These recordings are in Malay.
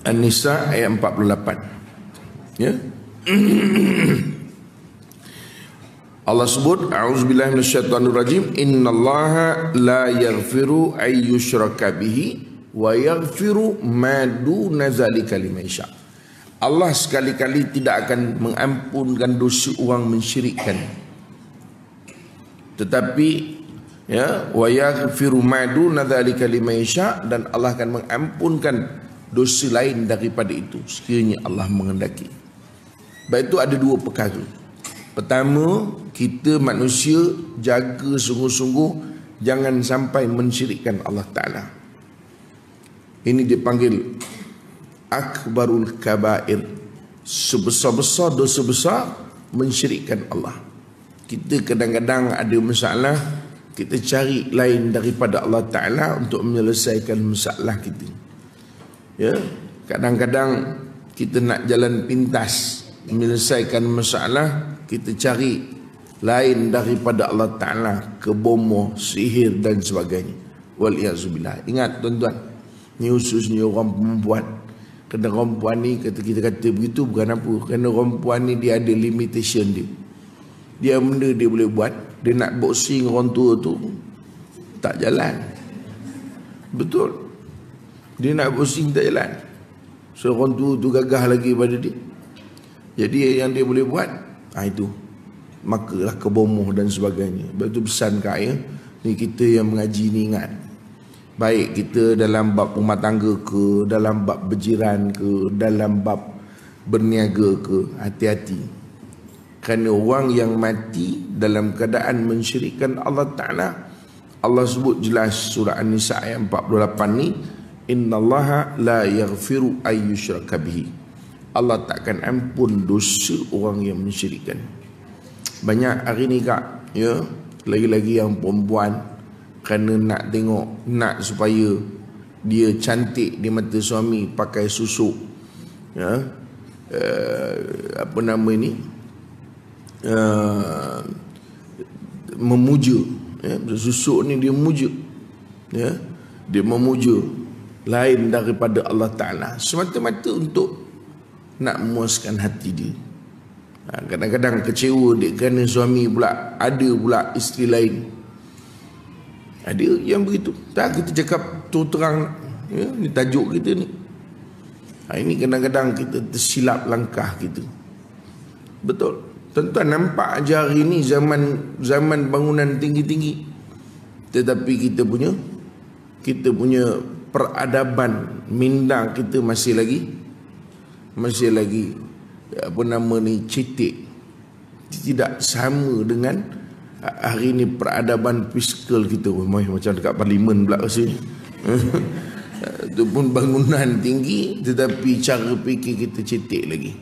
An-Nisa ayat 48. Ya. Allah sebut, a'udzubillahi minasyaitonirrajim, innallaha la yaghfiru ay yushraka bihi wa yaghfiru ma duna zalika liman yasha. Allah sekali-kali tidak akan mengampunkan dosa orang mensyirikkan. Tetapi ya, wa yaghfiru ma duna zalika liman yasha, dan Allah akan mengampunkan dosa lain daripada itu sekiranya Allah menghendaki. Baik, itu ada dua perkara. Pertama, kita manusia jaga sungguh-sungguh jangan sampai mensyirikkan Allah Ta'ala. Ini dipanggil akbarul kabair, sebesar-besar dosa besar mensyirikkan Allah. Kita kadang-kadang ada masalah, kita cari lain daripada Allah Ta'ala untuk menyelesaikan masalah kita. Ya, kadang-kadang kita nak jalan pintas menyelesaikan masalah, kita cari lain daripada Allah Ta'ala, kebomoh, sihir dan sebagainya. Waliyazubillah. Ingat tuan-tuan, ni khususnya orang perempuan. Kerana orang perempuan ni, kita kata begitu bukan apa, kerana orang perempuan ni dia ada limitation dia. Dia benda dia boleh buat, dia nak boxing orang tua tu tak jalan. Betul, dia nak boxing tak jalan, so orang tua tu gagah lagi pada dia. Jadi yang dia boleh buat, itu makalah kebomoh dan sebagainya. Sebab itu pesan kak ya, ni kita yang mengaji ni ingat, baik kita dalam bab rumah tangga ke, dalam bab berjiran ke, dalam bab berniaga ke, hati-hati. Kerana orang yang mati dalam keadaan mensyirikkan Allah Ta'ala, Allah sebut jelas surah An-Nisa ayat 48 ni, innallaha la yaghfiru ay yushraka bihi. Allah takkan ampun dosa orang yang mensyirikkan. Banyak hari ni kak, ya, lagi-lagi yang perempuan, kerana nak tengok, nak supaya dia cantik di mata suami, pakai susuk, ya, apa nama ini, memuja, ya, susuk ni dia memuja, ya, dia memuja lain daripada Allah Ta'ala semata-mata untuk nak memuaskan hati dia. Kadang-kadang kecewa dia kerana suami pula ada pula isteri lain. Ada yang begitu. Tak, kita cakap terang, ya, ni tajuk kita ni. Ini kadang-kadang kita tersilap langkah kita. Betul. Tuan-tuan nampak je hari ni zaman bangunan tinggi-tinggi, tetapi kita punya peradaban minda kita masih lagi apa nama ni, cetek. Tidak sama dengan hari ni peradaban fiskal kita. Macam dekat parlimen pula rasanya. Itu pun bangunan tinggi tetapi cara fikir kita cetek lagi.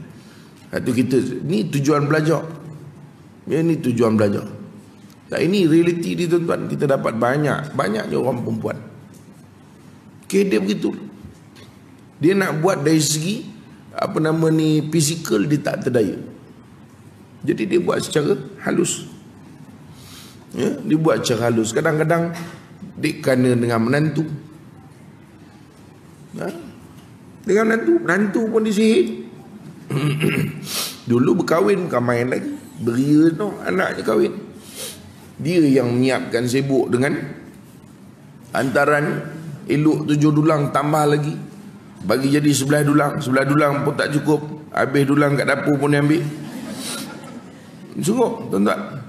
Itu kita ni tujuan belajar. Ya, ni tujuan belajar. Tak, ini realiti dia tuan-tuan. Kita dapat banyaknya orang perempuan. Okay, dia begitu. Dia nak buat dari segi apa nama ni, fizikal, dia tak terdaya. Jadi dia buat secara halus. Ya, dia buat secara halus. Kadang-kadang dia kena dengan menantu. Dengan menantu pun disihir. Dulu berkahwin bukan main lagi. Beria tu anaknya kahwin. Dia yang menyiapkan, sibuk dengan hantaran elok 7 dulang tambah lagi, bagi jadi 11 dulang pun tak cukup. Habis dulang kat dapur pun dia ambil. Sungguh tuan-tuan.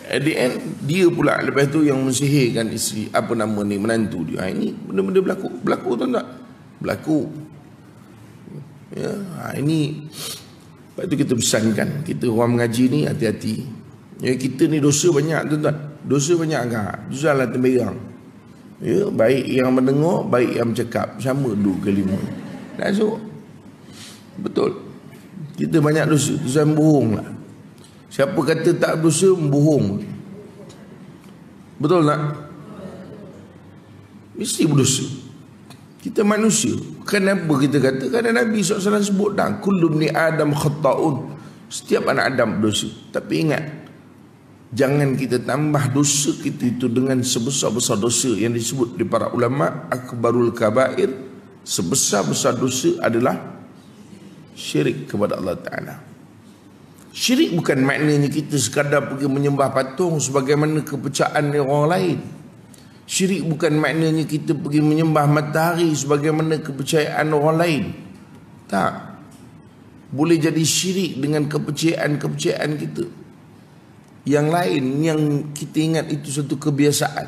At the end, dia pula lepas tu yang mensihirkan isteri, apa nama ni, menantu dia. Ini benda-benda berlaku tuan-tuan. Berlaku. Ya, ini sebab tu kita pesankan, kita orang mengaji ni hati-hati. Ya, kita ni dosa banyak tuan-tuan. Dosa banyak agak. Dosa lah temberang. Ya, baik yang mendengar, baik yang bercakap, sama 2 ke 5. Tak so. Betul. Kita banyak dosa. Dosa bohong lah. Siapa kata tak berdosa, bohong. Betul tak? Mesti berdosa. Kita manusia. Kenapa kita kata? Kerana Nabi SAW sebut dah, kullu bni Adam khata'un. Setiap anak Adam berdosa. Tapi ingat, jangan kita tambah dosa kita itu dengan sebesar-besar dosa yang disebut di para ulama akbarul kabair, sebesar-besar dosa adalah syirik kepada Allah Ta'ala. Syirik bukan maknanya kita sekadar pergi menyembah patung sebagaimana kepercayaan orang lain. Syirik bukan maknanya kita pergi menyembah matahari sebagaimana kepercayaan orang lain. Tak. Boleh jadi syirik dengan kepercayaan kita yang lain, yang kita ingat itu satu kebiasaan.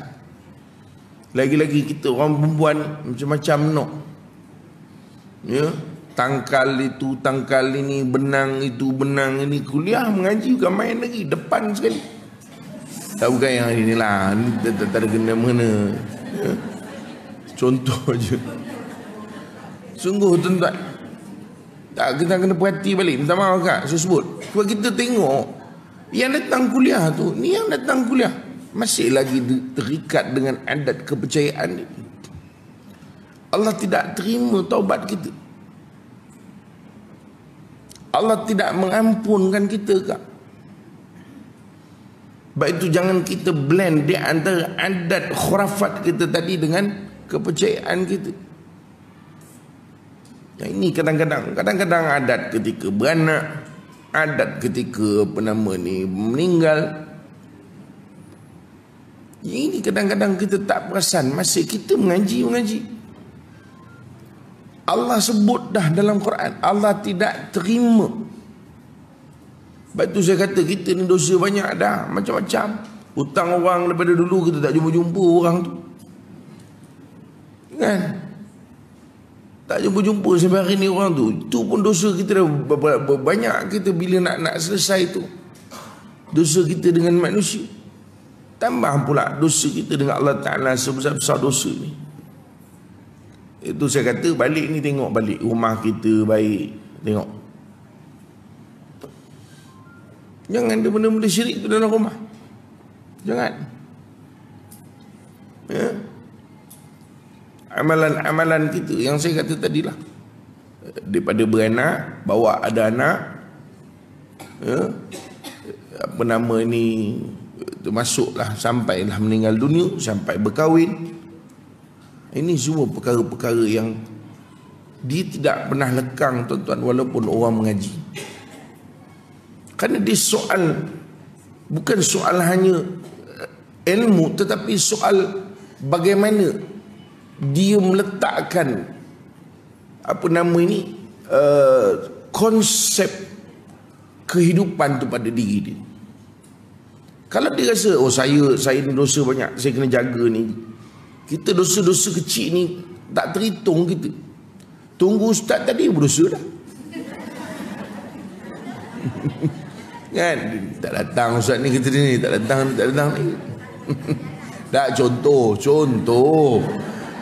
Lagi-lagi kita orang perempuan macam-macam nak, ya, tangkal itu, tangkal ini, benang itu, benang ini. Kuliah mengaji bukan main lagi, depan sekali. Tak bukan yang inilah, ni tak ada kena mana, ya. Contoh je. Sungguh tuan-tuan, tak, kita kena perhati balik. Minta maaf kak, saya sebut. Sebab kita tengok yang datang kuliah tu, ni yang datang kuliah masih lagi terikat dengan adat kepercayaan ni. Allah tidak terima taubat kita. Allah tidak mengampunkan kita kak. Sebab itu jangan kita blend di antara adat khurafat kita tadi dengan kepercayaan kita. Yang ini kadang-kadang adat ketika beranak, adat ketika meninggal. Ini kadang-kadang kita tak perasan, masih kita mengaji. Allah sebut dah dalam Quran, Allah tidak terima. Sebab tu saya kata kita ni dosa banyak dah, macam-macam. Hutang orang daripada dulu kita tak jumpa-jumpa orang tu, kan? Tak jumpa-jumpa sampai hari ni orang tu. Itu pun dosa kita dah banyak. Kita bila nak selesai tu, dosa kita dengan manusia. Tambah pula dosa kita dengan Allah Ta'ala sebesar-besar dosa ni. Itu saya kata balik ni, tengok balik rumah kita baik. Tengok, jangan ada benda-benda syirik tu dalam rumah. Jangan, ya. Amalan-amalan kita yang saya kata tadilah, daripada beranak, bawa ada anak, ya, apa nama ni, termasuklah sampailah meninggal dunia, sampai berkahwin. Ini semua perkara-perkara yang dia tidak pernah lekang tuan-tuan, walaupun orang mengaji. Kerana dia soal, bukan soal hanya ilmu, tetapi soal bagaimana dia meletakkan konsep kehidupan tu pada diri dia. Kalau dia rasa, oh saya ni dosa banyak, saya kena jaga ni. Kita dosa-dosa kecil ni tak terhitung kita. Tunggu ustaz tadi berdosa dah. Kan? Tak datang ustaz ni, kita ni tak datang ni. Tak, contoh.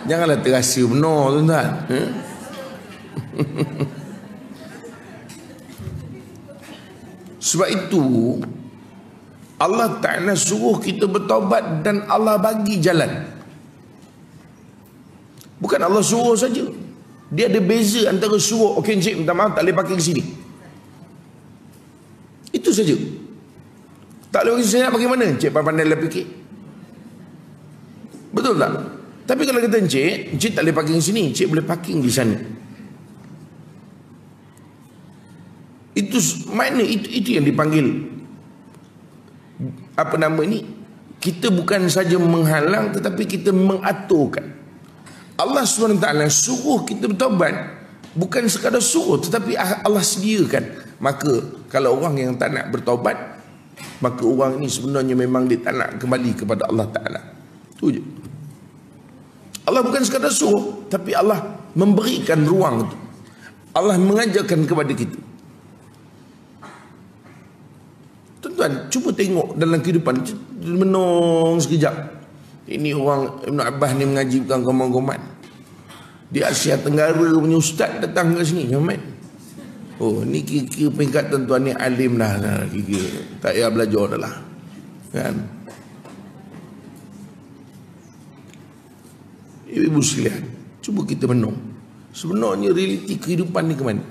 Janganlah terasa benar tuan-tuan. Sebab itu Allah Ta'ala suruh kita bertaubat dan Allah bagi jalan. Bukan Allah suruh saja. Dia ada beza antara suruh, okey encik minta maaf tak boleh parking sini, itu saja. Tak boleh parking sini, nak parking mana? Encik pandai-pandai fikir. Betul tak? Tapi kalau kata encik tak boleh parking sini, encik boleh parking di sana. Itu makna itu yang dipanggil kita bukan saja menghalang, tetapi kita mengaturkan. Allah SWT suruh kita bertaubat, bukan sekadar suruh, tetapi Allah sediakan. Maka kalau orang yang tak nak bertaubat, maka orang ini sebenarnya memang dia tak nak kembali kepada Allah Ta'ala. Itu je. Allah bukan sekadar suruh, tapi Allah memberikan ruang itu. Allah mengajarkan kepada kita. Tuan-tuan, cuba tengok dalam kehidupan, menong sekejap. Ini orang Ibn Abbas ni mengaji bukan goman-goman. Di Asia Tenggara punya ustaz datang ke sini. Oh, ni kira-kira peringkat tuan-tuan ni alim dah. Kira-kira tak payah belajar dah lah, kan? Ibu sekalian, cuba kita menung. Sebenarnya realiti kehidupan ni ke mana?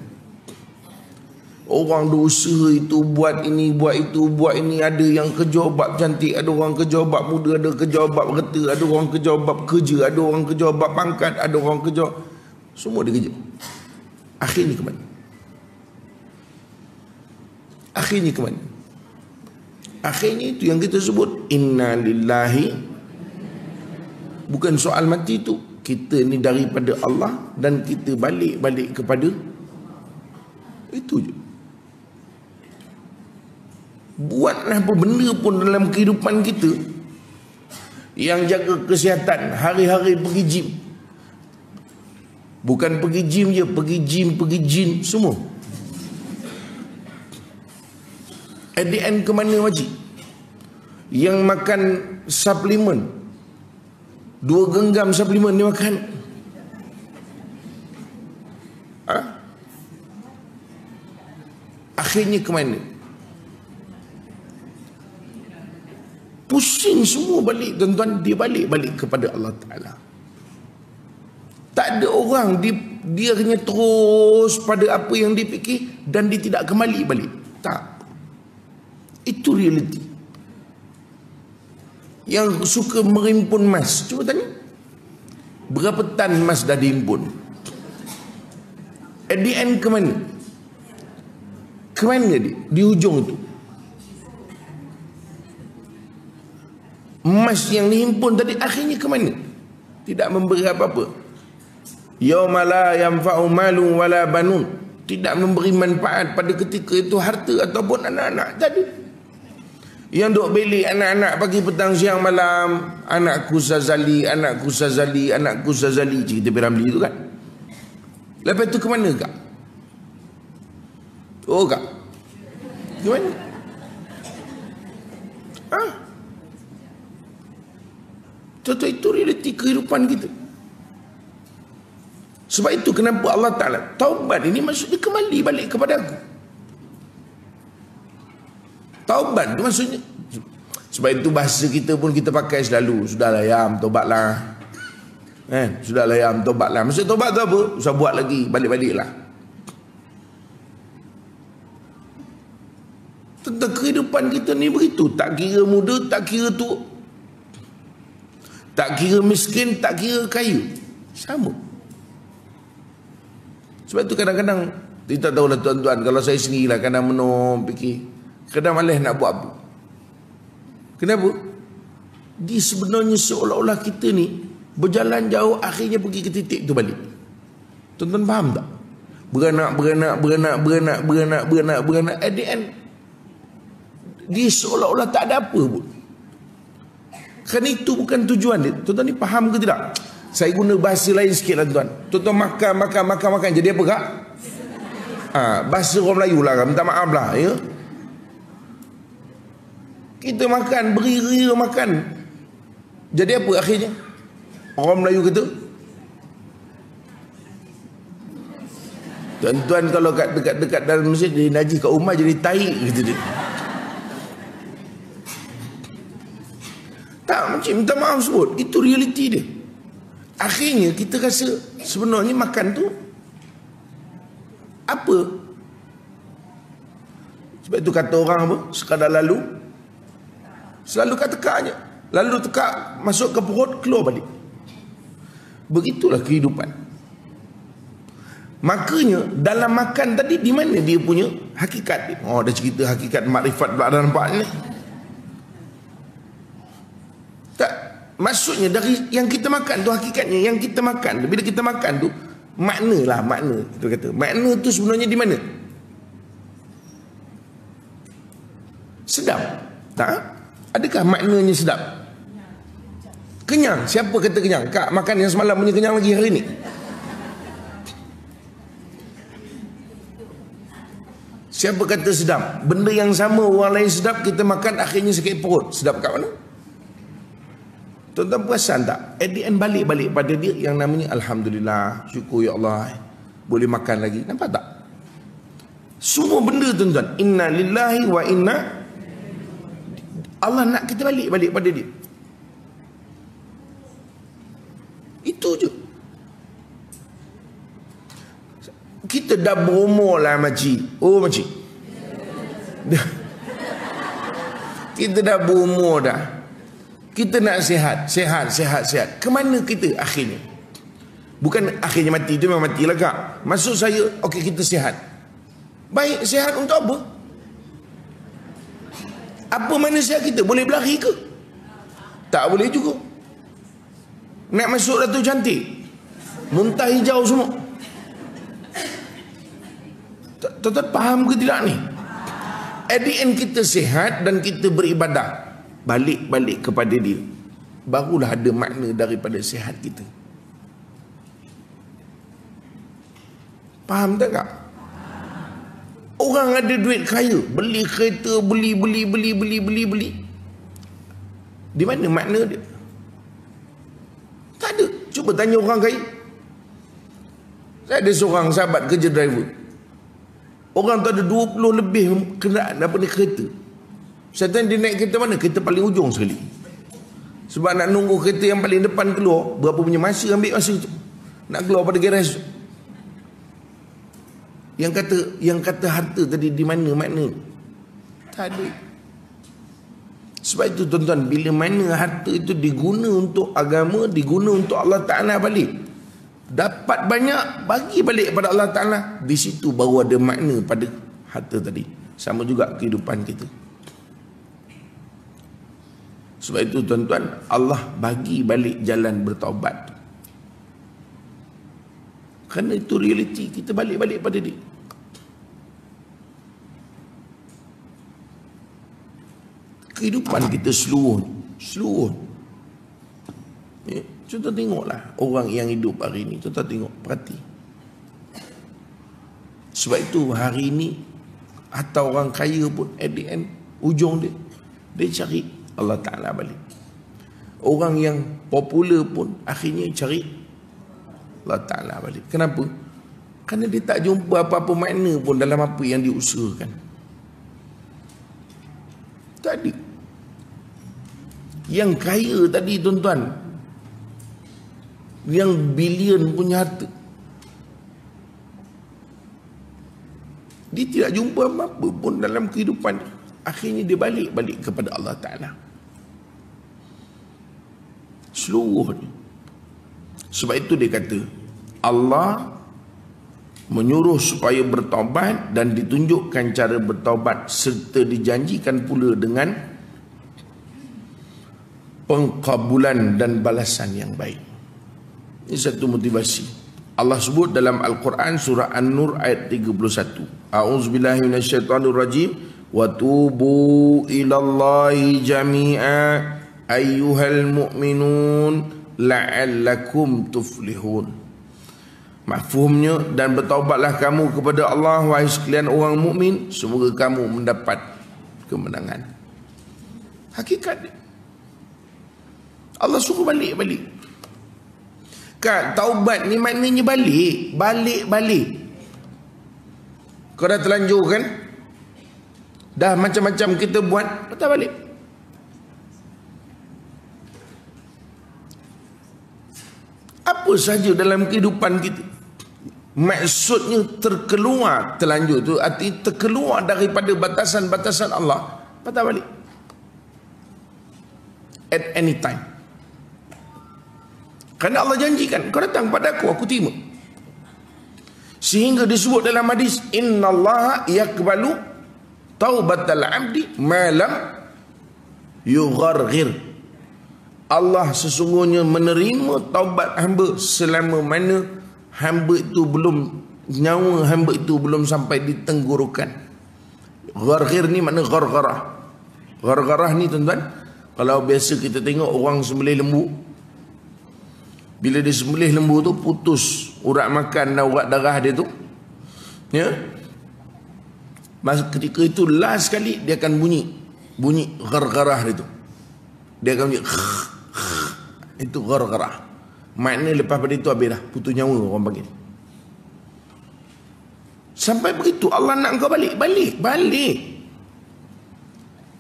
Orang berusaha itu, buat ini, buat itu, buat ini. Ada yang kerja bab cantik, ada orang kerja bab muda, ada kerja bab reta, ada orang kerja bab kerja, ada orang kerja bab pangkat, ada orang kerja. Semua dia kerja. Akhirnya ke mana? Akhirnya ke mana? Akhirnya itu yang kita sebut inna lillahi. Bukan soal mati tu. Kita ni daripada Allah dan kita balik kepada itu je. Buatlah apa benda pun dalam kehidupan kita. Yang jaga kesihatan, hari-hari pergi gym. Bukan pergi gym je, pergi gym, semua. At the end ke mana wajib? Yang makan suplemen, 2 genggam suplemen dia makan. Akhirnya ke mana? Pusing semua balik, tuan-tuan. Dia balik kepada Allah Ta'ala. Tak ada orang, dia hanya terus pada apa yang dia fikir dan dia tidak kembali balik. Tak. Itu realiti. Yang suka merimpun emas, cuba tanya. Berapa tan emas dah dihimpun? At the end ke mana? Ke mana dia? Di hujung itu. Emas yang dihimpun tadi akhirnya ke mana? Tidak memberi apa-apa. Yauma la yanfa'u malun wala banun. Tidak memberi manfaat pada ketika itu harta ataupun anak-anak tadi. Yang duk belik anak-anak pagi petang siang malam, anakku Sazali, anakku Sazali, anakku Sazali, cerita Piramli itu kan. Lepas itu ke mana kak? Oh kak, ke mana? Contoh itu realiti kehidupan kita. Sebab itu kenapa Allah Ta'ala taubat ini maksudnya kembali balik kepada aku. Taubat itu maksudnya, sebab itu bahasa kita pun kita pakai selalu, sudahlah yam, taubatlah. Sudahlah yam, taubatlah. Maksud taubat tu apa? Usah buat lagi, balik-baliklah. Tentang kehidupan kita ni begitu. Tak kira muda, tak kira tua, tak kira miskin, tak kira kaya, sama. Sebab itu kadang-kadang kita tahulah tuan-tuan, kalau saya sendirilah kadang fikir, kadang malas nak buat apa. Kenapa? Dia sebenarnya seolah-olah kita ni berjalan jauh, akhirnya pergi ke titik tu balik. Tuan-tuan faham tak? Beranak. At the end, dia seolah-olah tak ada apa pun. Kan itu bukan tujuan dia. Tuan-tuan ni faham ke tidak? Saya guna bahasa lain sikit lah tuan. Tuan-tuan makan. Jadi apa kak? Bahasa orang Melayu lah kak. Minta maaf lah ya. Kita makan, beri-ria makan. Jadi apa akhirnya? Orang Melayu kata, tuan-tuan kalau kat dekat dalam masjid, dia najis kat rumah jadi taik gitu dia. Tak, macam minta maaf sebut. Itu realiti dia. Akhirnya kita rasa sebenarnya makan tu apa? Sebab itu kata orang apa? Sekadar lalu, selalu kat tekaknya. Lalu tekak, masuk ke perut, keluar balik. Begitulah kehidupan. Makanya dalam makan tadi, di mana dia punya hakikat dia? Oh, dah cerita hakikat makrifat pula dah nampak ni. Tak, maksudnya dari yang kita makan tu hakikatnya, yang kita makan, bila kita makan tu makna. Kita kata makna tu sebenarnya di mana? Sedap. Tak? Adakah maknanya sedap? Kenyang. Siapa kata kenyang? Kak makan yang semalam punya kenyang lagi hari ni? Siapa kata sedap? Benda yang sama orang lain sedap, kita makan akhirnya sakit perut. Sedap kat mana? Tuan-tuan perasan tak? At the end balik pada dia yang namanya Alhamdulillah, syukur ya Allah, boleh makan lagi. Nampak tak? Semua benda tuan-tuan, inna lillahi wa inna, Allah nak kita balik pada dia. Itu je. Kita dah berumur lah makcik. Oh makcik, kita dah berumur dah. Kita nak sihat. Ke mana kita akhirnya? Bukan akhirnya mati itu memang mati lah kak. Maksud saya, okey kita sihat. Baik, sihat untuk apa? Apa mana sihat kita? Boleh berlari ke? Tak boleh juga. Nak masuk Ratu Cantik, muntah hijau semua. Tuan-tuan faham ke tidak ni? At the end kita sihat dan kita beribadah, balik kepada dia, barulah ada makna daripada sihat kita. Faham tak kak? Orang ada duit kaya, beli kereta, beli. Di mana makna dia? Tak ada. Cuba tanya orang kaya. Saya ada seorang sahabat kerja driver. Orang tu ada 20 lebih kenderaan kereta. Saya tanya dia naik kereta mana? Kereta paling ujung sekali. Sebab nak nunggu kereta yang paling depan keluar, berapa punya masa, ambil masa tu nak keluar pada garaj tu. Yang kata harta tadi di mana makna? Tak ada. Sebab itu tuan-tuan, bila mana harta itu diguna untuk agama, diguna untuk Allah Ta'ala balik, dapat banyak, bagi balik kepada Allah Ta'ala, di situ baru ada makna pada harta tadi. Sama juga kehidupan kita. Sebab itu tuan-tuan, Allah bagi balik jalan bertaubat. Kerana itu realiti, kita balik pada dia. Kehidupan kita seluruh. Ya, contoh tengoklah orang yang hidup hari ini. Contoh tengok, perhati. Sebab itu hari ini, atau orang kaya pun, at the end, ujung dia cari Allah Ta'ala balik. Orang yang popular pun, akhirnya cari Allah Ta'ala balik. Kenapa? Kerana dia tak jumpa apa-apa makna pun dalam apa yang diusahakan. Tadi yang kaya tadi tuan-tuan, yang bilion punya harta, dia tidak jumpa apa-apa pun dalam kehidupan. Akhirnya dia balik kepada Allah Ta'ala seluruhnya. Sebab itu dia kata, Allah menyuruh supaya bertaubat dan ditunjukkan cara bertaubat, serta dijanjikan pula dengan pengkabulan dan balasan yang baik. Ini satu motivasi. Allah sebut dalam Al-Quran surah An-Nur ayat 31. A'udzubillahi minasyaitonirrajim. Wa tubu ilallahi jami'a ayyuhal mu'minun la'allakum tuflihun. Mafhumnya, dan bertaubatlah kamu kepada Allah wahai sekalian orang mukmin, semoga kamu mendapat kemenangan. Hakikat dia, Allah suruh balik. Kan taubat ni maknanya balik. Kau dah terlanjur kan? Dah macam-macam kita buat, patah balik. Apa saja dalam kehidupan kita, maksudnya terlanjur tu, arti terkeluar daripada batasan-batasan Allah, patah balik. At any time. Kerana Allah janjikan, kau datang pada aku terima. Sehingga disebut dalam hadis, innallaha yaqbalu taubatal abdi ma lam yugharghir. Allah sesungguhnya menerima taubat hamba selama mana nyawa hamba itu belum sampai di tenggorokan. Gharghir ni makna ghargharah. Ghargharah ni tuan-tuan, kalau biasa kita tengok orang sembelih lembu, bila dia sembelih lembu tu, putus urat makan dan urat darah dia tu, ya, masa ketika itu last sekali dia akan bunyi ghargharah dia tu. Dia akan bunyi itu ghargharah. Maknanya lepas pada itu habis dah, putus nyawa orang panggil. Sampai begitu Allah nak kau balik.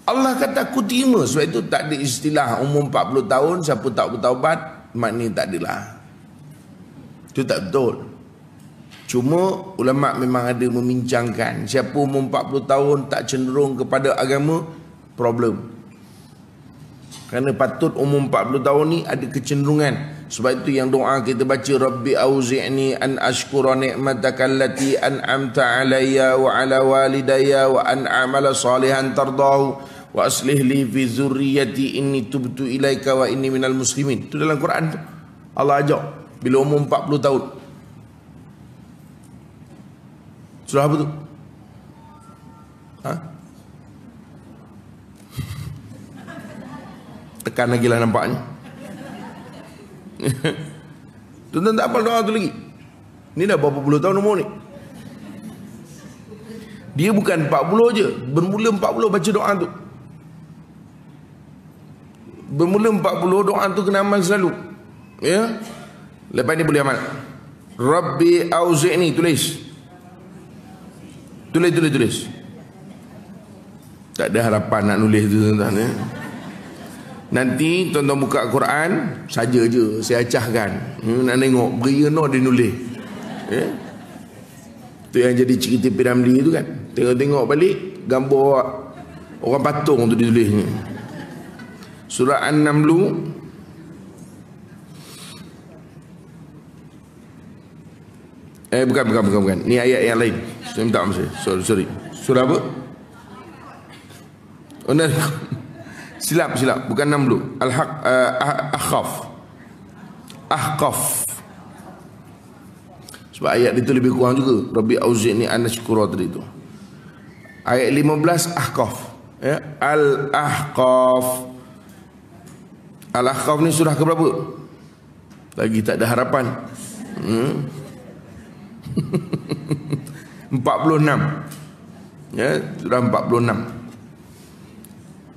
Allah kata aku terima. Sebab itu tak ada istilah umur 40 tahun siapa tak bertaubat, maknanya tak adalah. Itu tak betul. Cuma ulama memang ada membincangkan, siapa umur 40 tahun tak cenderung kepada agama, problem. Kerana patut umur 40 tahun ni ada kecenderungan. Sebab itu yang doa kita baca, Rabbi auzi'ni an ashkura ni'mataka allati an'amta alayya wa ala walidayya wa an a'mala salihan tardahu wa aslih li fi zurriyyati inni tubtu ilaika wa inni minal muslimin. Itu dalam Quran tu. Allah ajak bila umur 40 tahun. Surah apa tu? Ha? Tekan lagi lah nampaknya. Tuan-tuan tak hafal doa tu lagi. Ni dah berapa puluh tahun umur ni. Dia bukan 40 je. Bermula 40 baca doa tu. Bermula 40 doa tu kena amal selalu. Ya. Lepas ni boleh amal. Rabbi auzi'ni, tulis. Tulis. Tak ada harapan nak nulis tu tuan-tuan ya. Nanti tuan-tuan buka Quran saja je saya acahkan. Nak tengok beria no dia nulis. Ya. Tu yang jadi cerita Piramli tu kan. Tengok-tengok balik gambar orang patung tu ditulisnya. Surah An-Naml. Bukan. Ni ayat yang lain. Saya minta maaf saya. Sorry. Surah apa? Oh, silap. Bukan 60. Ahqaf. Sebab ayat itu lebih kurang juga. Rabbi auzi'ni an ashkura tadi itu. Ayat 15 Ahqaf. Ya, Al-Ahqaf. Al-Ahqaf ni surah ke berapa? Lagi tak ada harapan. 46. Ya, surah 46.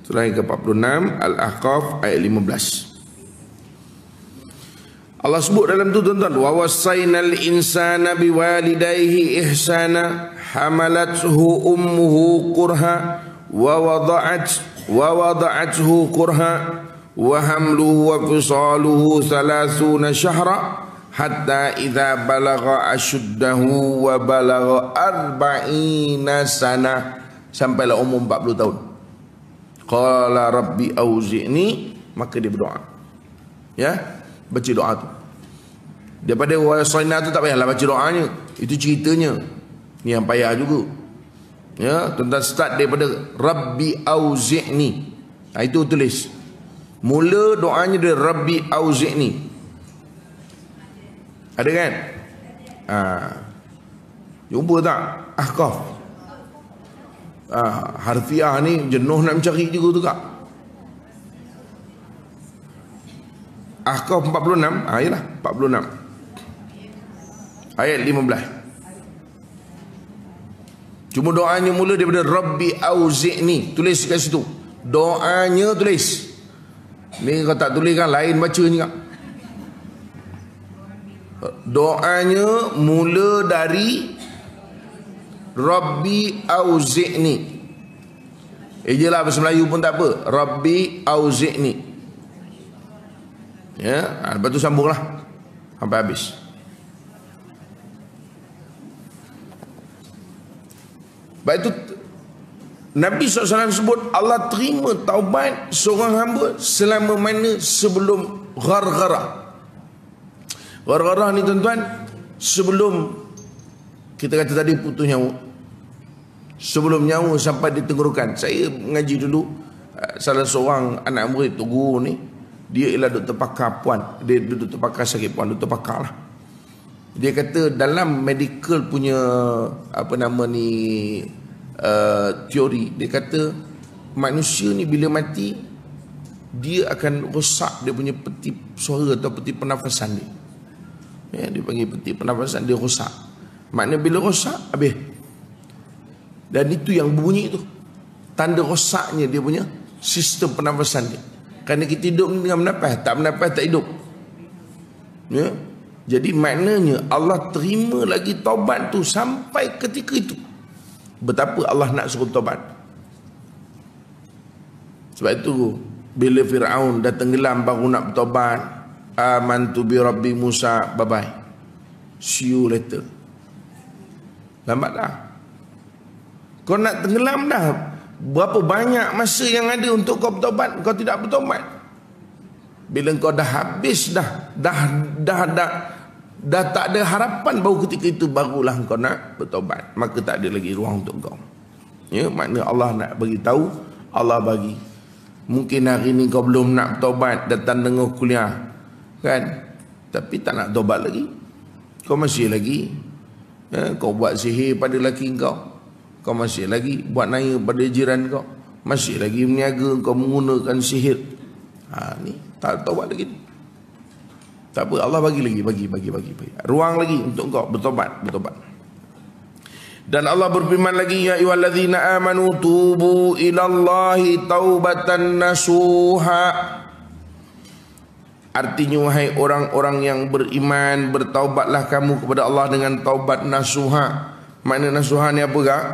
Surah yang ke-46 Al-Ahqaf ayat 15. Allah sebut dalam tu tuan-tuan, wa wasainal insana biwalidayhi ihsana hamalathu ummuhu kurha wa wada'athu kurha wa hamluhu wa fisaluhu 30 syahra hatta idza balagha ashuddahu wa balagha 40 sana, sampailah umur 40 tahun. Qala rabbi auzi'ni, maka dia berdoa. Ya, baca doa tu. Daripada wasaina tu tak payahlah baca doanya. Itu ceritanya. Ni yang payah juga. Ya, tuan-tuan start daripada rabbi auzi'ni. Itu tulis. Mula doanya dia rabbi auzi'ni. Ada kan? Jumpa tak? Ahqaf. Harfiah ni jenuh nak mencari juga tu kak. Ahqaf 46. Yalah 46 ayat 15. Cuma doanya mula daripada Rabbi auzi'ni. Tulis kat situ. Doanya tulis. Ni kalau tak tulis kan lain baca ni kak. Doanya mula dari Rabbi auzi'ni. Jelah bahasa Melayu pun tak apa. Rabbi auzi'ni. Ya, lepas tu sambunglah sampai habis. Sebab itu Nabi SAW sebut Allah terima taubat seorang hamba selama mana sebelum ghargharah. Ghargharah ni tuan-tuan, sebelum kita kata tadi putus nyawa, sebelum nyawa sampai di tenggorokan. Saya mengaji dulu, salah seorang anak murid tu guru ni, dia ialah doktor pakar puan. Dia doktor pakar sakit puan, doktor pakar lah. Dia kata dalam medical punya apa nama ni teori, dia kata manusia ni bila mati dia akan rosak dia punya peti suara atau peti pernafasan dia. Ya, dia panggil peti pernafasan dia rosak. Maknanya bila rosak habis. Dan itu yang berbunyi itu tanda rosaknya dia punya sistem pernafasan dia. Kerana kita hidup dengan bernafas, tak hidup. Ya. Jadi maknanya Allah terima lagi taubat tu sampai ketika itu. Betapa Allah nak suruh taubat. Sebab itu bila Fir'aun dah tenggelam baru nak bertaubat, amantu bi Rabbi Musa, bye bye, see you later. Lambat dah. Kau nak tenggelam dah. Berapa banyak masa yang ada untuk kau bertaubat, kau tidak bertaubat. Bila kau dah habis dah tak ada harapan, baru ketika itu barulah kau nak bertobat. Maka tak ada lagi ruang untuk kau. Ya, makna Allah nak bagi tahu, Allah bagi. Mungkin hari ni kau belum nak bertobat, datang dengar kuliah, kan? Tapi tak nak tobat lagi. Kau masih lagi, ya, kau buat sihir pada laki kau masih lagi buat naya pada jiran kau, masih lagi meniaga, kau menggunakan sihir. Ni tak taubat lagi. Tak apa, Allah bagi lagi, bagi ruang lagi untuk kau bertobat. Dan Allah berfirman lagi, ya ayyuhallazina amanu tubu ilallahi taubatan nasuha. Artinya, wahai orang-orang yang beriman, bertaubatlah kamu kepada Allah dengan taubat nasuha. Makna nasuha ni apa kak?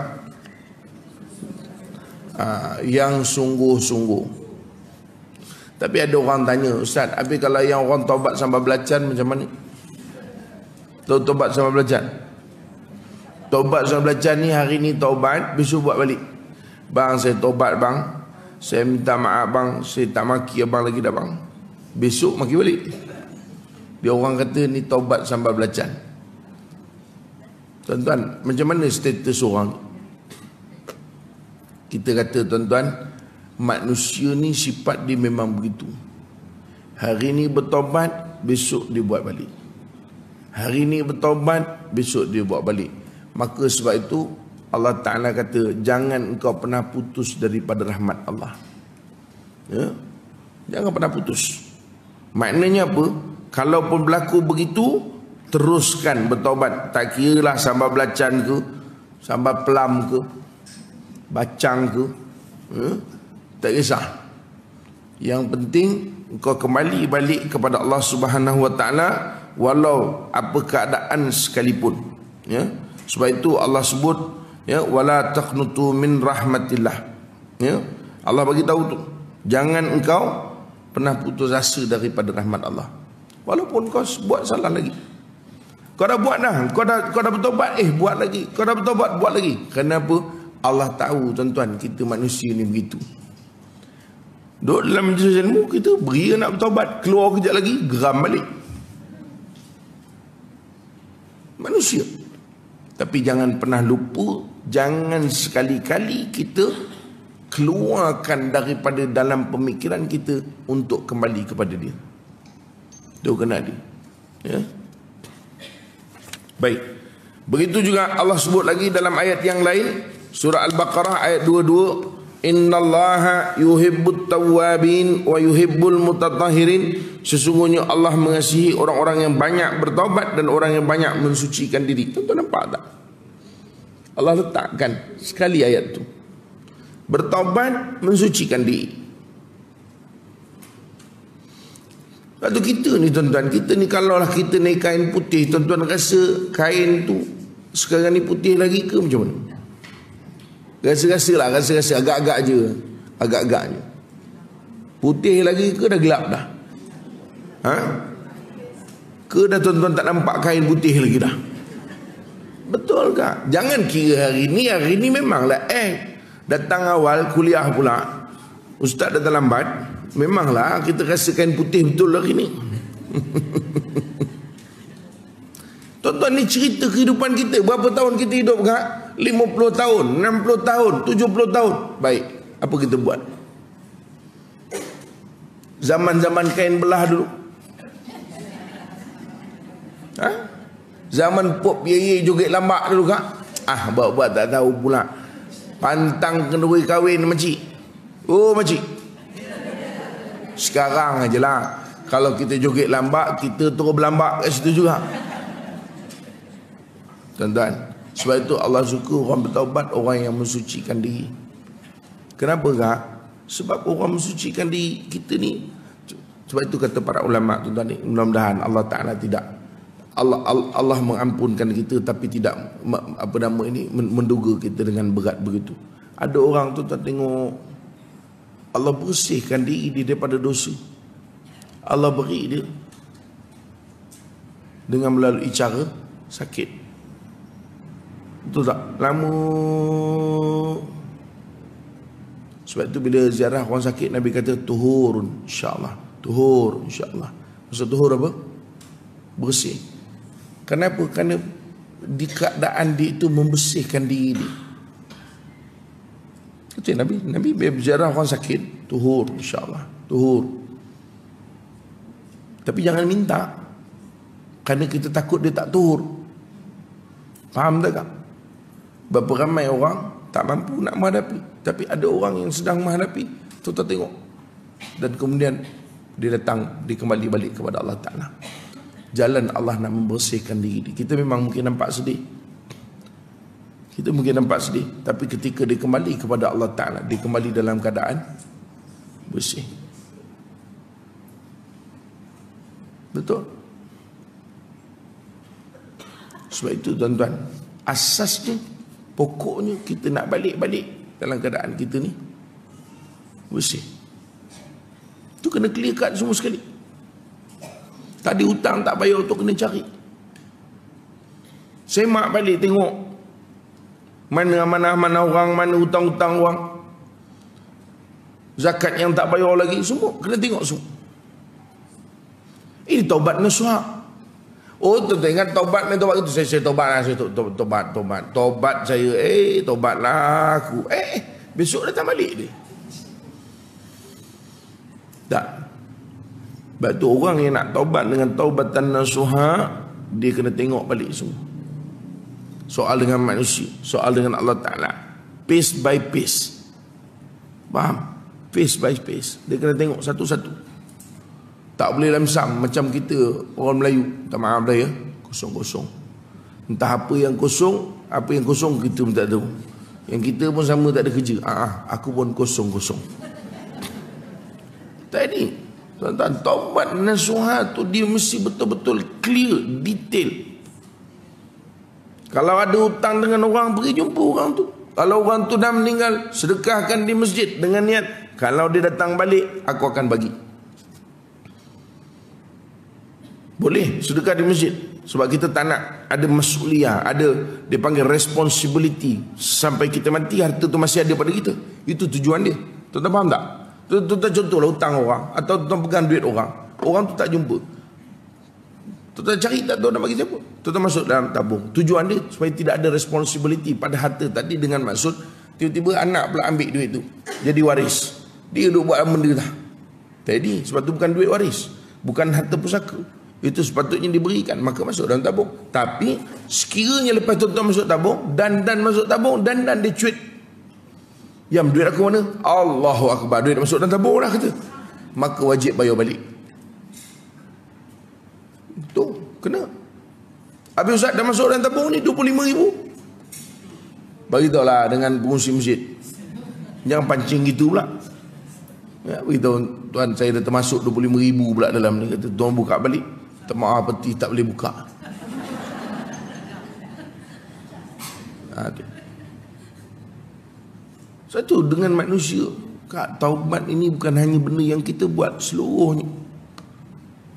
Yang sungguh-sungguh. Tapi ada orang tanya, Ustaz, tapi kalau yang orang taubat sampai belacan macam mana? Taubat sampai belacan. Taubat sampai belacan ni, hari ni taubat, besok buat balik. Bang, saya taubat bang, saya minta maaf bang, saya tak maki abang lagi dah bang. Besok maki balik. Dia orang kata ni taubat sampai belacan. Tuan-tuan, macam mana status orang? Kita kata tuan-tuan, manusia ni sifat dia memang begitu. Hari ni bertobat, besok dia buat balik. Hari ni bertobat, besok dia buat balik. Maka sebab itu Allah Ta'ala kata, jangan engkau pernah putus daripada rahmat Allah. Ya? Jangan pernah putus. Maknanya apa? Kalaupun berlaku begitu, teruskan bertobat. Tak kira lah sambal belacan ke, sambal pelam ke, bacang ke, tak kisah. Yang penting kau kembali balik kepada Allah Subhanahu Wa Taala, walau apa keadaan sekalipun. Ya, sebab itu Allah sebut, ya, wala taqnutu min rahmatillah. Ya, Allah bagi tahu tu, jangan engkau pernah putus asa daripada rahmat Allah. Walaupun kau buat salah lagi. Kau dah buat dah, kau dah bertobat, buat lagi. Kau dah bertobat, buat lagi. Kenapa? Allah tahu tuan-tuan, kita manusia ni begitu. Duduk dalam majlis ilmu, kita beria nak bertobat, keluar kejap lagi, geram balik. Manusia. Tapi jangan pernah lupa, jangan sekali-kali kita keluarkan daripada dalam pemikiran kita untuk kembali kepada dia. Itu kena dia. Ya. Baik. Begitu juga Allah sebut lagi dalam ayat yang lain, surah Al-Baqarah ayat 22, innallaha yuhibbut tawwabin wa yuhibbul mutatahhirin. Sesungguhnya Allah mengasihi orang-orang yang banyak bertaubat dan orang yang banyak mensucikan diri. Tuan-tuan nampak tak? Allah letakkan sekali ayat tu. Bertaubat, mensucikan diri. Lepas tu kita ni tuan-tuan, kita ni kalaulah kita naik kain putih, tuan-tuan rasa kain tu sekarang ni putih lagi ke macam mana? Rasa-rasa lah, rasa-rasa agak-agak je. Agak-agak je. Putih lagi ke dah gelap dah? Ke dah tuan-tuan tak nampak kain putih lagi dah? Betul ke? Jangan kira hari ni memanglah datang awal kuliah pula, ustaz datang lambat, memanglah kita rasa kain putih betul hari ni. Tuan-tuan, ni cerita kehidupan kita. Berapa tahun kita hidup kak? 50 tahun, 60 tahun, 70 tahun. Baik, apa kita buat? Zaman-zaman kain belah dulu, zaman pop ye joget lambak dulu kak? Buat tak tahu pula. Pantang kenduri kahwin makcik. Oh makcik, sekarang ajalah kalau kita joget lambak, kita terus berlambak kat situ juga. Tuan-tuan, sebab itu Allah suka orang bertaubat, orang yang mensucikan diri. Kenapa kak? Sebab orang mensucikan diri kita ni. Sebab itu kata para ulama, tuan-tuan ni, mudah-mudahan Allah Ta'ala tidak, Allah mengampunkan kita, tapi tidak menduga kita dengan berat begitu. Ada orang tuan-tuan tengok, Allah bersihkan diri dia daripada dosa. Allah beri dia dengan melalui cara sakit. Betul tak? Lama. Sebab itu bila ziarah orang sakit, Nabi kata tuhurun, insyaAllah. Tuhur, insya-Allah. Maksud tuhur apa? Bersih. Kenapa? Kerana di keadaan dia itu membersihkan diri dia. Kata Nabi berjarah orang sakit, tuhur, insya-Allah, tuhur. Tapi jangan minta, kerana kita takut dia tak tuhur. Faham tak? Berapa ramai orang tak mampu nak menghadapi, tapi ada orang yang sedang menghadapi, tuan-tuan tengok, dan kemudian dia datang, dia kembali balik kepada Allah Ta'ala. Jalan Allah nak membersihkan diri. Kita memang mungkin nampak sedih, kita mungkin nampak sedih, tapi ketika dia kembali kepada Allah Ta'ala, dia kembali dalam keadaan bersih. Betul? Sebab itu tuan-tuan, asasnya, pokoknya kita nak balik-balik dalam keadaan kita ni bersih. Itu kena clear cut semua sekali. Tadi hutang tak bayar tu kena cari. Semak balik tengok mana amanah-amanah orang, mana hutang-hutang orang, zakat yang tak bayar lagi, semua kena tengok semua. Ini taubat nasuha. Oh, tu ingat taubat ni, taubat itu saya taubat lah, saya taubat saya, taubatlah aku, besok datang balik dia. Tak. Sebab tu orang yang nak taubat dengan taubatan nasuha, dia kena tengok balik semua. Soal dengan manusia, soal dengan Allah Ta'ala, piece by piece. Faham? Piece by piece. Dia kena tengok satu-satu. Tak boleh lamsam macam kita orang Melayu. Tak maaf dah ya, kosong-kosong. Entah apa yang kosong kita pun tak tahu. Yang kita pun sama tak ada kerja. Aku pun kosong-kosong. Tadi tuan-tuan, taubat nasuha tu dia mesti betul-betul clear, detail. Kalau ada hutang dengan orang, pergi jumpa orang tu. Kalau orang tu dah meninggal, sedekahkan di masjid dengan niat, kalau dia datang balik, aku akan bagi. Boleh sedekah di masjid, sebab kita tak nak ada mas'uliyah, ada dia panggil responsibility, sampai kita mati harta tu masih ada pada kita. Itu tujuan dia. Tuan-tuan faham tak? Tuan-tuan contohlah hutang orang, atau tuan-tuan pegang duit orang, orang tu tak jumpa, tuan-tuan cari tak tahu nak bagi siapa, tuan-tuan masuk dalam tabung. Tujuan dia supaya tidak ada responsibility pada harta tadi, dengan maksud tiba-tiba anak pula ambil duit tu jadi waris, dia duk buat benda dah. Jadi sebab tu bukan duit waris, bukan harta pusaka, itu sepatutnya diberikan, maka masuk dalam tabung. Tapi sekiranya lepas tuan-tuan masuk tabung, dan masuk tabung, dan dia cuit, Yam, duit aku mana? Allahu Akbar, duit masuk dalam tabung lah kata, maka wajib bayar balik. Tu kena. Habis Ustaz dah masuk dalam tabung ni 25,000, bagi tahu lah dengan pengurusi masjid, jangan pancing gitu pula ya, beritahu tuan saya dah termasuk 25,000 pula dalam ni. Kata tuan buka balik, tak maaf peti tak boleh buka. Okay. Satu dengan manusia, Kak, taubat ini bukan hanya benda yang kita buat seluruhnya.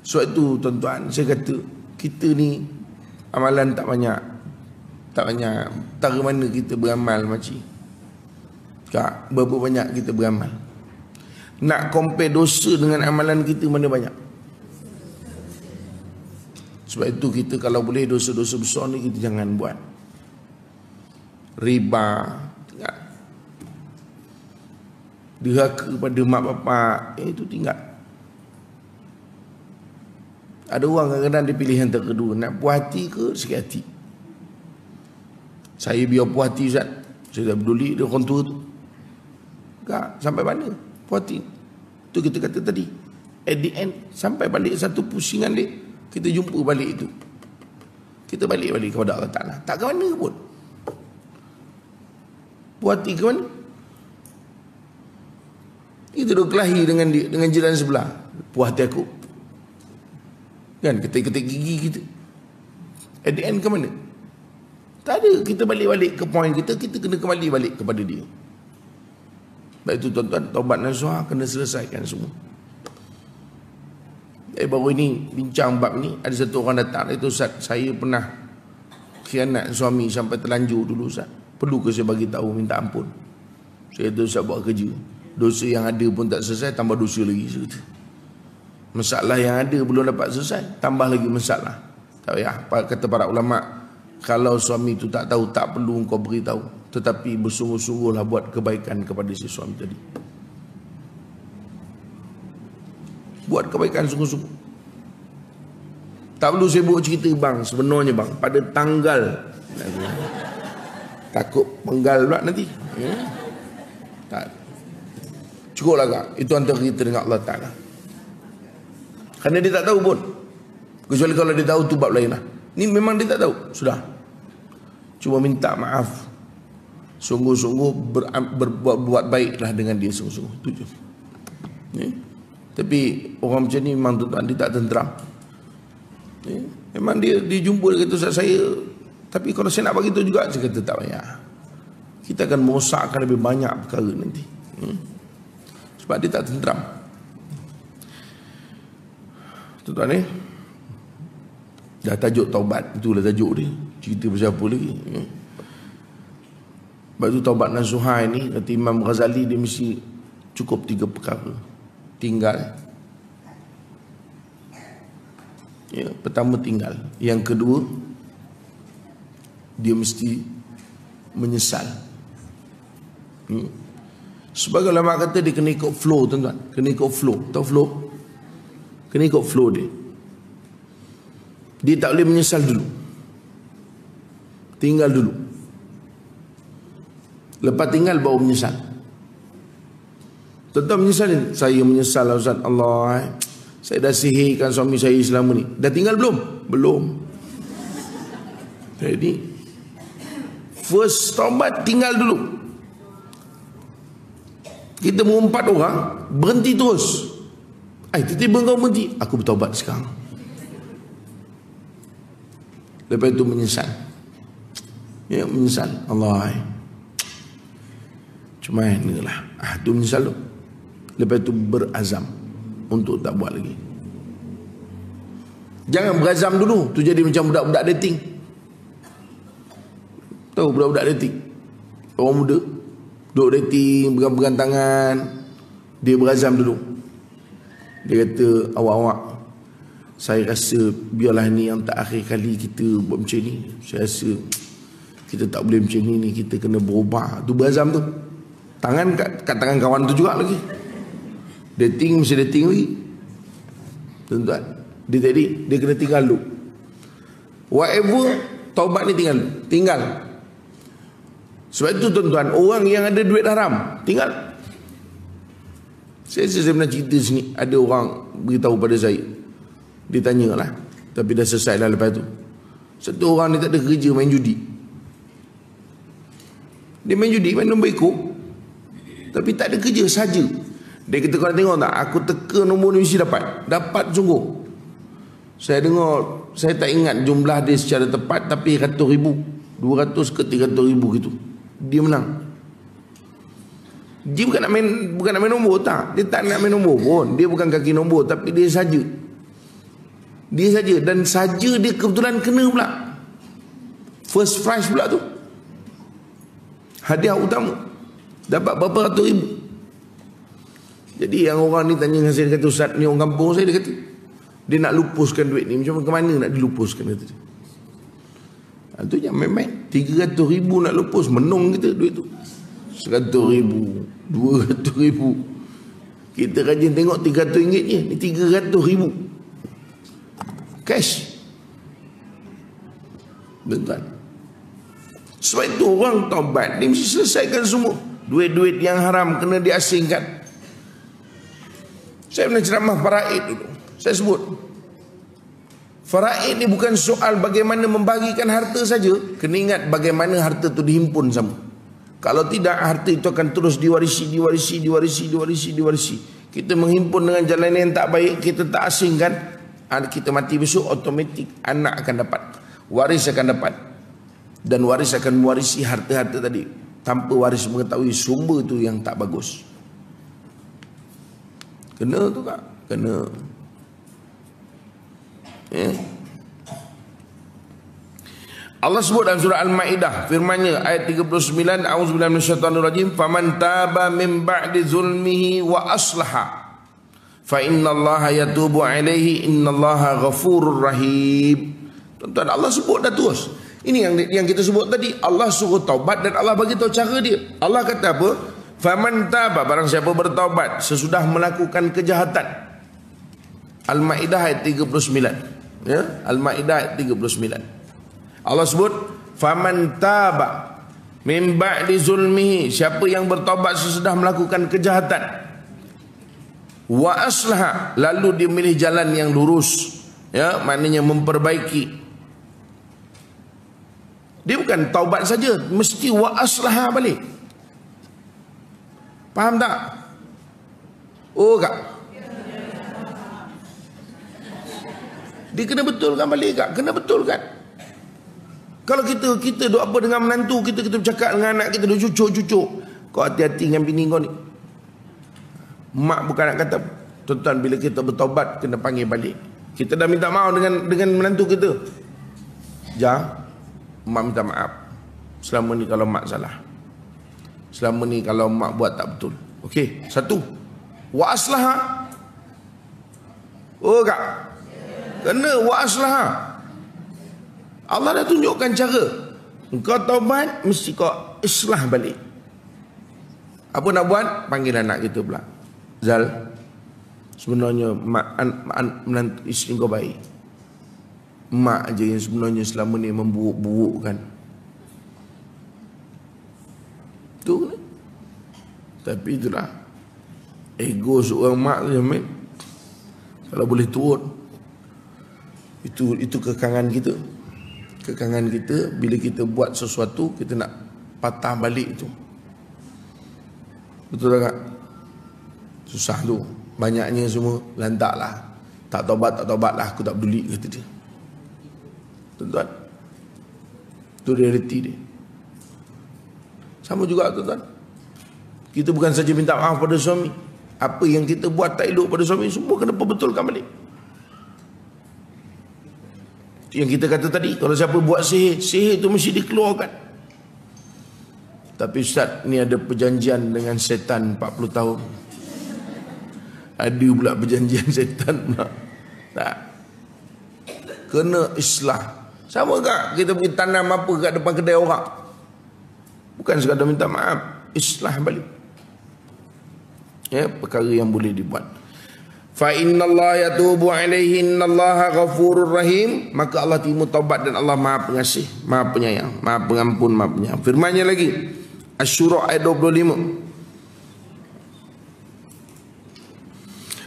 Sebab itu tuan-tuan, saya kata kita ni amalan tak banyak. Tara mana kita beramal makcik? Kak, berapa banyak kita beramal? Nak compare dosa dengan amalan kita, mana banyak? Sebab itu kita kalau boleh dosa-dosa besar ni kita jangan buat. Riba, tinggal. Derhaka pada mak bapak, itu tinggal. Ada orang kadang-kadang dia pilih yang kedua, nak puas hati ke sakit hati. Saya biar puas hati Ustaz, saya dah peduli dia orang tua tu. Kak, sampai mana puas hati? Itu kita kata tadi, at the end, sampai balik satu pusingan dia, kita jumpa balik itu, kita balik kepada Allah Ta'ala. Tak ke mana pun, puas hati ke mana? Kita duduk kelahi dengan dia, dengan jiran sebelah, puas hati aku kan, ketik-ketik gigi kita, at the end ke mana? Tak ada. Kita balik-balik ke poin kita kena kembali balik kepada dia. Sebab itu tuan-tuan, taubat nasuha kena selesaikan semua. Baru ini bincang bab ni, ada satu orang datang, itu Ustaz, saya pernah khianat suami sampai terlanjur dulu Ustaz, perlu ke saya bagi tahu minta ampun? Saya kata Ustaz buat kerja, dosa yang ada pun tak selesai, tambah dosa lagi. Saya kata Masalah yang ada belum dapat selesai, tambah lagi masalah. Tak payah. Kata para ulama, kalau suami itu tak tahu, tak perlu kau beritahu, tetapi bersungguh-sungguhlah buat kebaikan kepada si suami tadi. Buat kebaikan sungguh-sungguh. Tak perlu sibuk cerita, bang, sebenarnya bang, pada tanggal takut penggal pula nanti. Tak. Cukuplah kak. Itu antara kita dengan Allah Ta'ala. Kerana dia tak tahu pun. Kecuali kalau dia tahu tu bab lain lah. Ni memang dia tak tahu. Sudah. Cuma minta maaf. Sungguh-sungguh berbuat baiklah dengan dia sungguh-sungguh. Itu je. Tapi orang macam ni memang tuan-tuan dia tak tenteram. Memang dia jumpa, dia kata Ustaz saya, tapi kalau saya nak bagi tu juga, saya kata tak payah. Kita akan merosakkan lebih banyak perkara nanti. Sebab dia tak tenteram. Tuan-tuan ni dah tajuk taubat, itulah tajuk dia. Cerita pasal apa lagi? Sebab tu taubat nasuha ni kata Imam Ghazali, dia mesti cukup 3 perkara. Tinggal. Pertama tinggal. Yang kedua, dia mesti menyesal. Sebagai ulama kata dia kena ikut flow, tuan-tuan. Kena ikut flow. Tahu flow? Kena ikut flow dia. Dia tak boleh menyesal dulu. Tinggal dulu. Lepas tinggal baru menyesal. Tuan-tuan menyesal ni? Saya menyesal Ustaz. Allah, saya dah sihirkan suami saya selama ni. Dah tinggal belum? Belum. Jadi first taubat tinggal dulu. Kita mengumpat orang, berhenti terus. Tiba-tiba kau berhenti, aku bertaubat sekarang. Lepas itu menyesal. Menyesal. Allah, cuma inilah. Itu menyesal tu. Lepas itu berazam untuk tak buat lagi. Jangan berazam dulu tu jadi macam budak-budak dating. Tahu budak-budak dating? Orang muda duduk dating, pegang-pegang tangan. Dia berazam dulu. Dia kata, awak-awak, saya rasa biarlah ni yang tak akhir kali kita buat macam ni. Saya rasa kita tak boleh macam ni, kita kena berubah. Tu berazam tu. Tangan kat tangan kawan tu juga lagi. Dating mesti dating lagi. Tuan-tuan, dia tadi dia kena tinggal dulu. Whatever, taubat ni tinggal. Tinggal. Sebab itu tuan-tuan, orang yang ada duit haram, tinggal. Saya pernah cerita sini, ada orang beritahu pada saya. Dia tanyalah, tapi dah selesai lah lepas tu. Satu orang ni tak ada kerja, main judi. Dia main judi, main nombor ekor, tapi tak ada kerja saja. Dia kata, kau nak tengok tak, aku teka nombor ni mesti dapat. Dapat sungguh. Saya dengar, saya tak ingat jumlah dia secara tepat, tapi 100,000, 200 ke 300,000 gitu. Dia menang. Dia bukan nak main nombor, tak. Dia tak nak main nombor pun. Dia bukan kaki nombor, tapi dia saja. Dia saja, dan saja dia kebetulan kena pula. First prize pula tu. Hadiah utama. Dapat berapa ratus ribu. Jadi yang orang ni tanya dengan saya, dia kata, Ustaz ni orang kampung saya, dia kata, dia nak lupuskan duit ni. Macam mana nak dilupuskan, kata dia. Itu jangan main-main. 300,000 nak lupus, menung kita duit tu. 100,000, 200,000. Kita rajin tengok RM300 je, ni 300,000 cash. Betul. Sebab itu orang taubat dia mesti selesaikan semua. Duit-duit yang haram kena diasingkan. Saya pernah ceramah faraid dulu. Saya sebut, faraid ni bukan soal bagaimana membagikan harta saja. Kena ingat bagaimana harta itu dihimpun sama. Kalau tidak, harta itu akan terus diwarisi. Kita menghimpun dengan jalan yang tak baik, kita tak asingkan, kita mati besok, otomatik anak akan dapat, waris akan dapat. Dan waris akan mewarisi harta-harta tadi, tanpa waris mengetahui sumber itu yang tak bagus. Kena tu kak, kena. Allah sebut dalam surah Al-Maidah, firman-Nya ayat 39, a'udzubillahi minasyaitonir rajim, faman taba min ba'di zulmihi wa aslaha fa innallaha yatubu alaihi innallaha ghafurur rahim. Tuan-tuan, Allah sebut dah terus. Ini yang kita sebut tadi, Allah suruh taubat dan Allah bagi tahu cara dia. Allah kata apa? Faman taba, barang siapa bertaubat sesudah melakukan kejahatan. Al-Maidah ayat 39. Ya, Al-Maidah ayat 39. Allah sebut faman taba min ba'di zulmihi, siapa yang bertaubat sesudah melakukan kejahatan, wa aslaha, lalu dia milih jalan yang lurus, ya, maknanya memperbaiki. Dia bukan taubat saja, mesti wa aslaha balik. Faham tak? Oh kak, dia kena betulkan balik kak, kena betulkan. Kalau kita duk apa dengan menantu kita bercakap dengan anak kita, duk cucuk, kau hati-hati dengan bini kau ni. Mak bukan nak kata, tuan-tuan, bila kita bertaubat kena panggil balik. Kita dah minta maaf dengan menantu kita. Mak minta maaf. Selama ni kalau mak salah. Selama ni kalau mak buat tak betul. Okey, satu. Wa aslaha. Oh kak, kena wa aslaha. Allah dah tunjukkan cara. Engkau taubat, mesti kau islah balik. Apa nak buat? Panggil anak kita pula. Zal, sebenarnya menantu isteri kau baik. Mak je yang sebenarnya selama ni memburuk-burukkan. Tu kan? Tapi itulah ego seorang mak tu, Jamin. Kalau boleh turun, itu kekangan kita. Kekangan kita bila kita buat sesuatu, kita nak patah balik itu. Betul tak? Susah tu. Banyaknya semua lantak lah. Tak taubat lah, aku tak peduli, kata dia. Tuan-tuan, itu realiti dia. Sama juga tuan-tuan, kita bukan saja minta maaf pada suami, apa yang kita buat tak elok pada suami, semua kena perbetulkan balik. Yang kita kata tadi, kalau siapa buat sihir itu mesti dikeluarkan. Tapi Ustaz, ni ada perjanjian dengan setan 40 tahun. Ada pula perjanjian setan pula. Tak. Kena islah. Sama tak kita pergi tanam apa kat depan kedai orang? Bukan sekadar minta maaf, islah balik. Ya, perkara yang boleh dibuat. Fa innallaha yatubu alaihi innallaha ghafurur rahim, maka Allah terima taubat dan Allah Maha Pengasih, Maha Penyayang, Maha Pengampun, Maha Penyayang. Firman-Nya lagi, Asy-Syura ayat 25.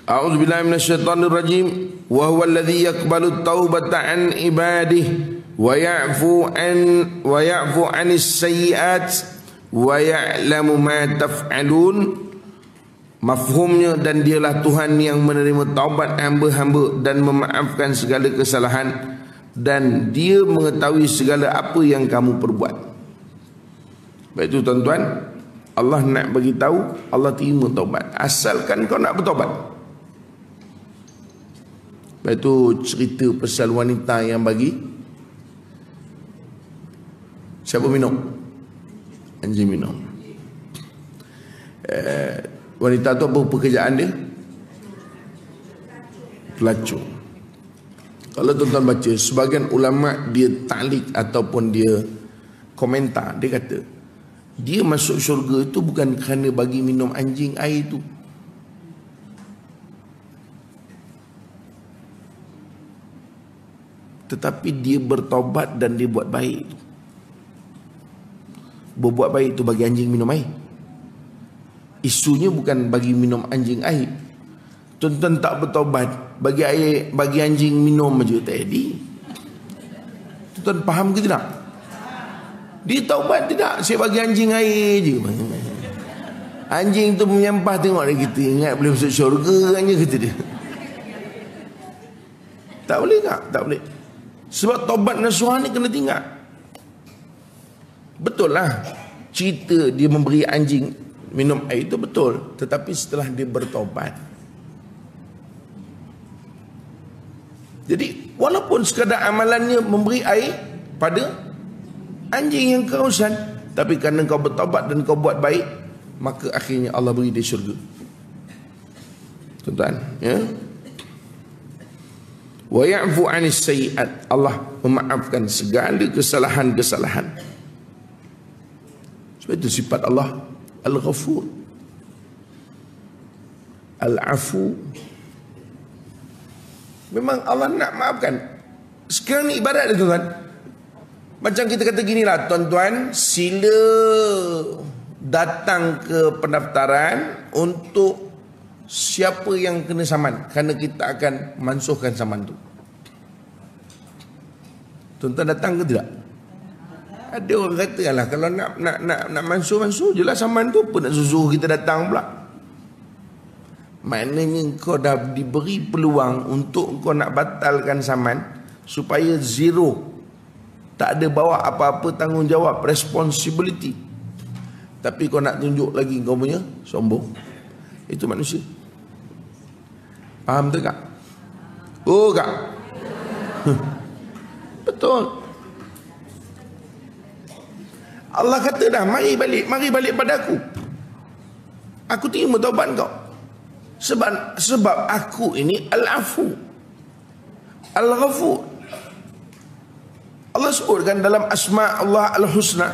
A'udzu billahi minasyaitonir rajim. Wa huwa alladhi yaqbalu at-taubata 'an ibadihi wa ya'fu 'anis sayyi'at wa ya'lamu ma taf'alun. Mafhumnya, dan dialah Tuhan yang menerima taubat hamba-hamba dan memaafkan segala kesalahan, dan dia mengetahui segala apa yang kamu perbuat. Baik itu tuan-tuan, Allah nak bagi tahu, Allah terima taubat asalkan kau nak bertaubat. Baik itu cerita pasal wanita yang bagi siapa minum? Anjing minum. Wanita tu apa pekerjaan dia? Pelacur. Kalau tuan-tuan baca, sebagian ulama dia ta'liq ataupun dia komentar, dia kata dia masuk syurga itu bukan kerana bagi minum anjing air itu. Tetapi dia bertaubat dan dia buat baik. Berbuat baik itu bagi anjing minum air. Isunya bukan bagi minum anjing air. Tuan-tuan tak bertaubat, bagi air, bagi anjing minum aja tadi. Tuan-tuan faham ke tidak? Dia taubat tidak, saya bagi anjing air je. Anjing tu menyampah tengok dia, kita ingat boleh masuk syurga kan, kata dia. Tak boleh tak? Tak boleh. Sebab taubat nasuha ni kena tinggal. Betul lah, cerita dia memberi anjing minum air itu betul, tetapi setelah dia bertaubat. Jadi walaupun sekadar amalannya memberi air pada anjing yang kehausan, tapi kerana kau bertaubat dan kau buat baik, maka akhirnya Allah beri dia syurga. Tuan-tuan, ya. Wa ya'fu 'anis sayyi'at. Allah memaafkan segala kesalahan-kesalahan. Sebab itu sifat Allah Al-Ghafur, Al-Afu. Memang Allah nak maafkan. Sekarang ni ibarat dia, tuan-tuan. Macam kita kata ginilah, tuan-tuan, sila datang ke pendaftaran untuk siapa yang kena saman, kerana kita akan mansuhkan saman tu. Tuan-tuan datang ke tidak? Ada orang kata lah, kalau nak mansuh je lah saman tu, apa nak suruh kita datang pula? Maknanya kau dah diberi peluang untuk kau nak batalkan saman supaya zero, tak ada bawa apa-apa tanggungjawab, responsibility. Tapi kau nak tunjuk lagi kau punya sombong. Itu manusia. Faham tak? Oh kak? Betul. Allah kata dah, mari balik pada aku. Aku terima taubat kau. Sebab aku ini Al-Afu, Al-Ghafur. Allah sebutkan dalam asma Allah Al-Husna,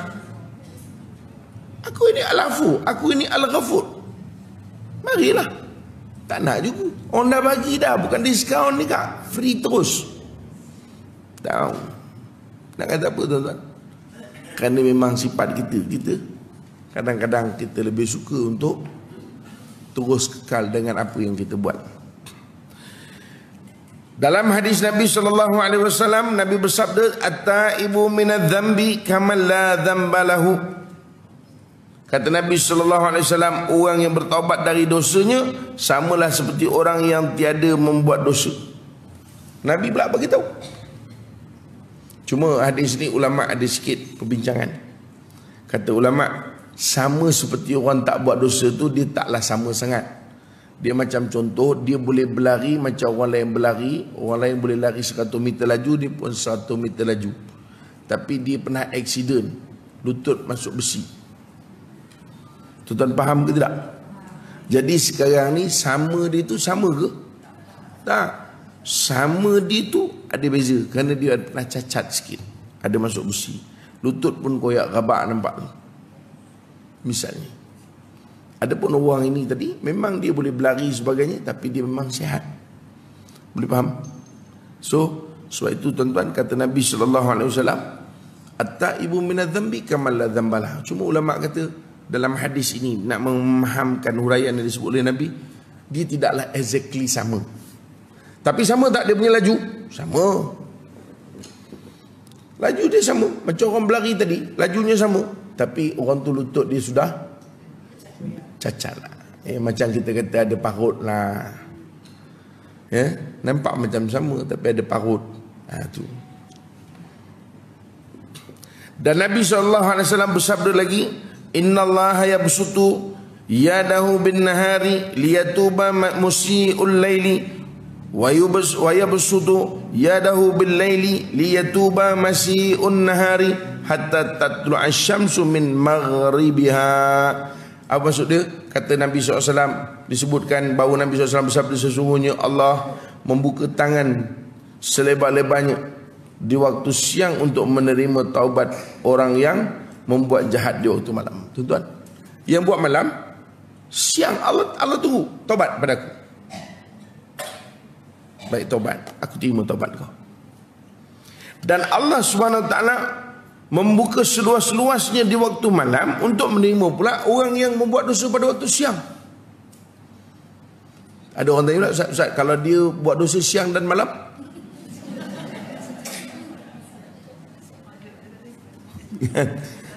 aku ini Al-Afu, aku ini Al-Ghafur. Marilah. Tak nak juga. Orang dah bagi dah, bukan diskaun ni kak, free terus. Tahu. Nak kata apa, tuan-tuan? Kerana memang sifat kita kadang-kadang kita lebih suka untuk terus kekal dengan apa yang kita buat. Dalam hadis Nabi SAW, Nabi bersabda, "At-taibu minadz-dzambi kaman la dzamba lahu." Kata Nabi SAW, orang yang bertaubat dari dosanya samalah seperti orang yang tiada membuat dosa. Nabi pula bagi tahu. Cuma hadis ni ulama ada sikit perbincangan. Kata ulama, sama seperti orang tak buat dosa tu, dia taklah sama sangat. Dia macam contoh, dia boleh berlari macam orang lain berlari. Orang lain boleh lari 100 meter laju, dia pun 100 meter laju. Tapi dia pernah aksiden, lutut masuk besi. Tuan-tuan faham ke tidak? Jadi sekarang ni sama dia tu sama ke? Tak. Sama dia tu ada beza, kerana dia pernah cacat sikit, ada masuk besi. Lutut pun koyak rabak nampak tu, misalnya. Adapun orang ini tadi, memang dia boleh berlari sebagainya, tapi dia memang sihat. Boleh faham? So, sebab itu tuan-tuan, kata Nabi SAW, "At-taibu minadz-dzambi kaman la dzambalah." Cuma ulama kata, dalam hadis ini, nak memahamkan huraian yang disebut oleh Nabi, dia tidaklah exactly sama. Tapi sama tak dia punya laju? Sama. Laju dia sama. Macam orang berlari tadi, lajunya sama. Tapi orang tu lutut dia sudah cacat lah. Macam kita kata ada parut lah. Nampak macam sama tapi ada parut. Tu. Dan Nabi SAW bersabda lagi, "Innallaha yabsutu yadahu bin nahari liyatuba musii'ul laili wa yabsutu yadahu bil laili liyatuba masii'un nahari hatta tatlu'a asy-syamsu min maghribiha." Apa maksud dia? Kata Nabi SAW, disebutkan bahawa Nabi SAW bersabda, sesungguhnya Allah membuka tangan selebar-lebarnya di waktu siang untuk menerima taubat orang yang membuat jahat di waktu malam. Tuan-tuan, yang buat malam, siang Allah tunggu taubat pada aku. Baik, taubat, aku terima taubat kau. Dan Allah SWT membuka seluas-luasnya di waktu malam untuk menerima pula orang yang membuat dosa pada waktu siang. Ada orang tanya, Ustaz, kalau dia buat dosa siang dan malam?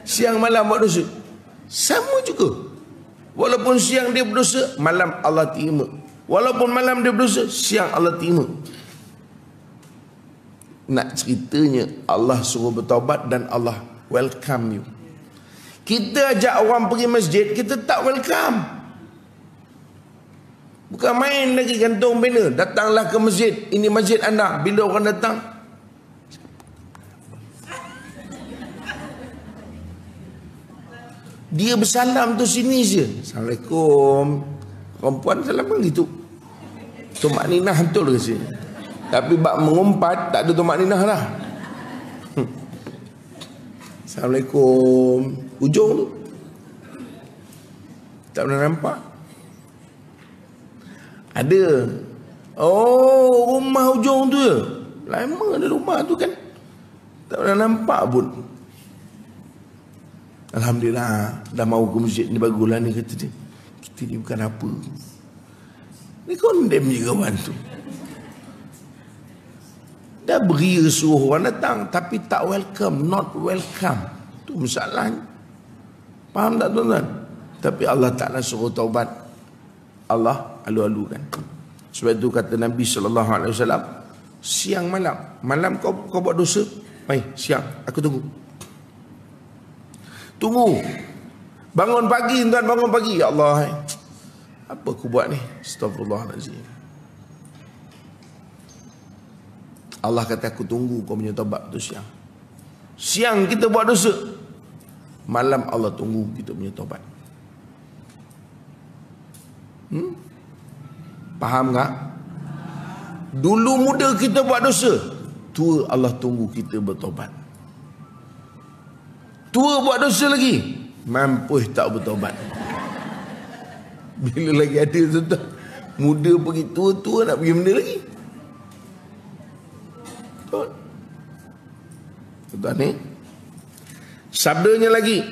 Siang malam buat dosa sama juga. Walaupun siang dia berdosa, malam Allah terima. Walaupun malam dia berdosa, siang Allah terima. Nak ceritanya, Allah suruh bertaubat dan Allah welcome you. Kita ajak orang pergi masjid, kita tak welcome. Bukan main lagi gantung banner, datanglah ke masjid, ini masjid anda. Bila orang datang, dia bersalam tu sini je. Assalamualaikum. Perempuan salam pun gitu. Tumak ninah betul ke sini. Tapi bab mengumpat tak ada tumak ninah lah. Assalamualaikum. Ujung tu tak pernah nampak. Ada. Oh, rumah ujung tu je. Lama ada rumah tu kan. Tak pernah nampak pun. Alhamdulillah, dah mau ke masjid ni bagulah ni, kata dia. Kita ni bukan apa. Ni condemn je kawan tu. Dah beria suruh orang datang tapi tak welcome, not welcome. Tu masalahnya. Faham tak tuan-tuan? Tapi Allah Ta'ala suruh taubat. Allah alu-alukan. Sebab itu kata Nabi SAW, siang malam. Malam kau buat dosa, mai siang aku tunggu. Tunggu. Bangun pagi tuan, bangun pagi. Ya Allah, apa aku buat ni? Astagfirullahaladzim. Allah kata aku tunggu kau punya taubat tu siang. Siang kita buat dosa, malam Allah tunggu kita punya taubat. Faham tak? Dulu muda kita buat dosa, tua Allah tunggu kita bertaubat. Tua buat dosa lagi, mampu tak bertaubat. Bila lagi ada tuan, muda pergi, tua nak pergi benda lagi. Tuan ni sabdanya lagi,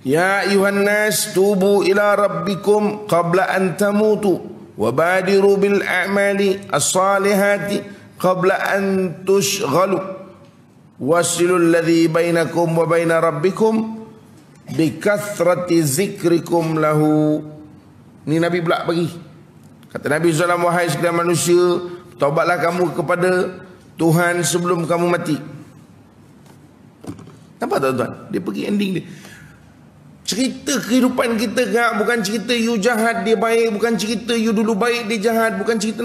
ya ayuhan nas tubu ila rabbikum qabla an tamutu wa badiru bil a'mali as-salihati qabla an tushghalu wasilul ladhi bainakum wa baina rabbikum bikathrati zikrikum lahu. Ni Nabi pula bagi. Kata Nabi SAW, wahai sekalian manusia, taubatlah kamu kepada Tuhan sebelum kamu mati. Nampak tak tuan? Dia pergi ending dia. Cerita kehidupan kita kan, bukan cerita you jahat dia baik, bukan cerita you dulu baik dia jahat, bukan cerita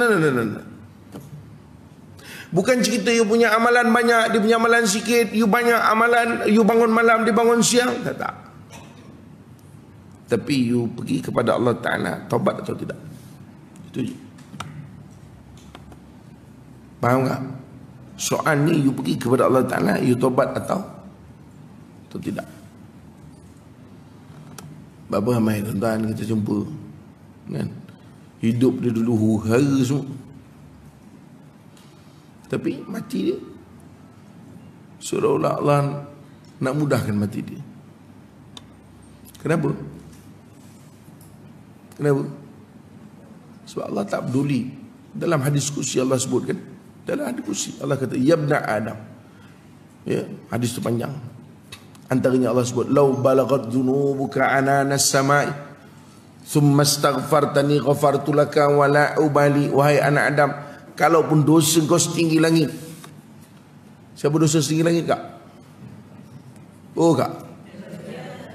bukan cerita you punya amalan banyak, dia punya amalan sikit, you banyak amalan, you bangun malam, dia bangun siang. Tak. Tapi you pergi kepada Allah Ta'ala, taubat atau tidak. Itu je. Faham tak? Soal ni you pergi kepada Allah Ta'ala, you taubat atau tidak. Berapa ramai tuan-tuan kita jumpa kan? Hidup dia dulu huru-hara semua, tapi mati dia seolah-olah Allah nak mudahkan mati dia. Kenapa? Sebab Allah tak peduli. Dalam hadis kursi Allah sebutkan, dalam hadis kursi Allah kata, ya ibna Adam. Ya, hadis tu panjang. Antaranya Allah sebut, lau balagat dhunubuka ananas samai thumma astaghfartani ghafartu laka wa la ubali. Wahai anak Adam, kalaupun dosa kau setinggi langit. Siapa dosa setinggi langit kak? Oh kak?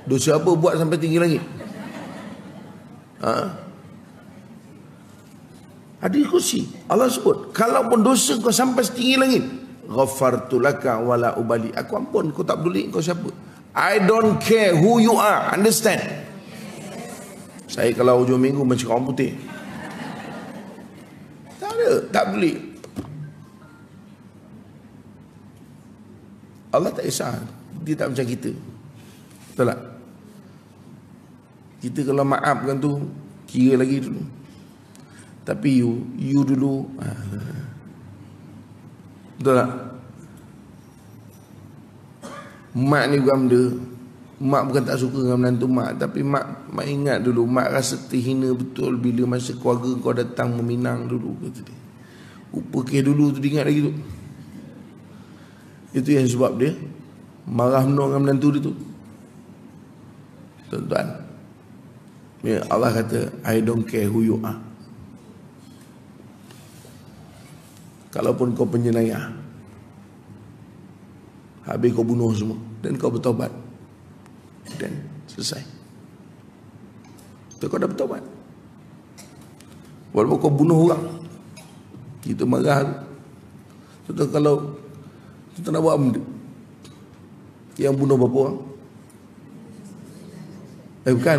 Dosa apa buat sampai tinggi langit? Hadis kursi Allah sebut, kalaupun dosa kau sampai setinggi langit, ghafartu laka wala ubali, aku ampun, kau tak peduli kau siapa. I don't care who you are. Understand? Saya kalau hujung minggu macam orang putih, tak ada, tak peduli. Allah tak kisah. Dia tak macam kita. Betul tak? Kita kalau maafkan tu kira lagi dulu. Tapi you dulu, betul tak? Mak ni bukan benda. Mak bukan tak suka dengan menantu mak, tapi mak ingat dulu, mak rasa terhina betul bila masa keluarga kau datang meminang dulu, kata dia. Rupa kes dulu tu dia ingat lagi tu. Itu yang sebab dia marah menang dengan menantu dia tu. Tuan-tuan, ya, Allah kata, I don't care who you are. Kalaupun kau penyayang, habis kau bunuh semua dan kau bertaubat, dan selesai. Kau dah bertaubat. Walaupun kau bunuh orang, kita marah. Contoh kalau kita nak buat benda, yang bunuh berapa orang? Bukan.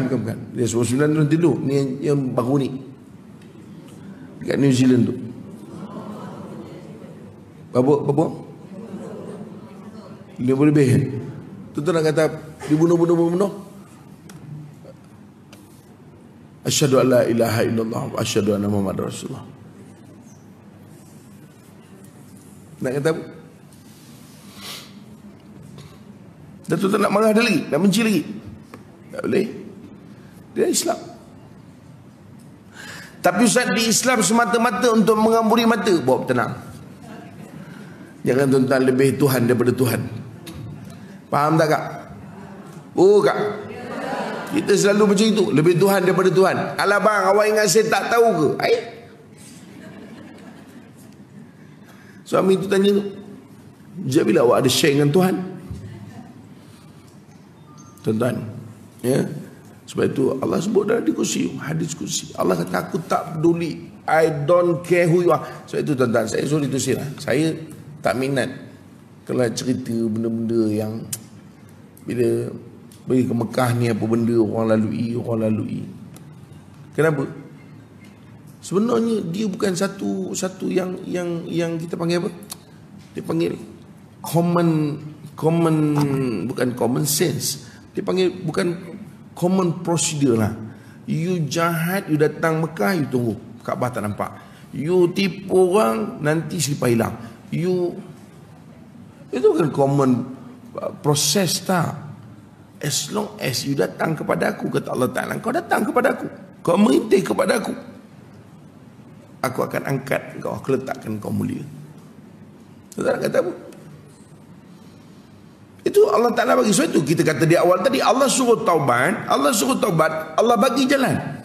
Dia 99 dulu. Ni yang baru ni. Dekat New Zealand tu. Berapa? 50 lebih. Tu nak kata dibunuh. Asyhadu an la ilaha illallah wa asyhadu anna Muhammadar Rasulullah. Nak kata apa? Datuk tak nak marah dia lagi, nak benci lagi. Tak boleh. Dia Islam. Tapi Ustaz, di Islam semata-mata untuk mengamburi mata. Bawa tenang. Jangan tuan-tuan lebih Tuhan daripada Tuhan. Faham tak kak? Oh kak, kita selalu macam itu. Lebih Tuhan daripada Tuhan. Alah bang, awak ingat saya tak tahu ke? Suami tu tanya tu, sejak bila awak ada share dengan Tuhan? Tuan-tuan, ya, sebab itu Allah sebut dalam hadis kursi. Allah kata, aku tak peduli, I don't care who you are. Sebab itu tuan-tuan, saya suruh ditusi lah. Saya tak minat kalau cerita benda-benda yang bila pergi ke Mekah ni apa benda orang lalui. Kenapa? Sebenarnya dia bukan satu yang kita panggil apa? Dia panggil bukan common sense. Dia panggil bukan common procedure lah. You jahat, you datang Mekah, you tunggu Kaabah tak nampak. You tipu orang, nanti selipar hilang. Itu bukan common proses tak. As long as you datang kepada aku, kata Allah Ta'ala, kau datang kepada aku, kau merintih kepada aku, aku akan angkat kau, aku letakkan kau mulia. Tak kata apa? Itu Allah Ta'ala bagi. So itu kita kata di awal tadi, Allah suruh taubat, Allah bagi jalan.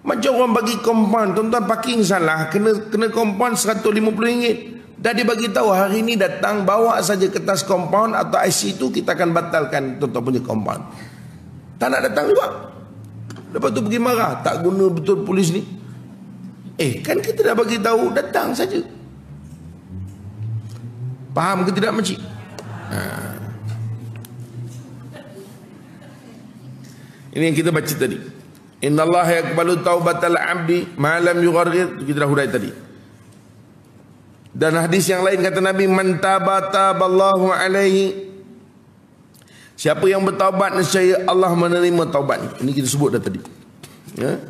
Macam orang bagi compound, tuan-tuan parking salah, kena compound RM150. Dah dia bagi tahu hari ni datang, bawa saja kertas compound atau IC itu, kita akan batalkan tuan-tuan punya compound. Tak nak datang juga. Lepas tu pergi marah, tak guna betul polis ni. Kan kita dah bagi tahu, datang saja. Faham ke tidak makcik? Ini yang kita baca tadi. Innallaha yaqbalu taubatal abdi ma lam yughargir. Kita dah huraikan tadi. Dan hadis yang lain kata Nabi, man taballahu alaihi, siapa yang bertaubat nescaya Allah menerima taubat. Ini kita sebut dah tadi, ya.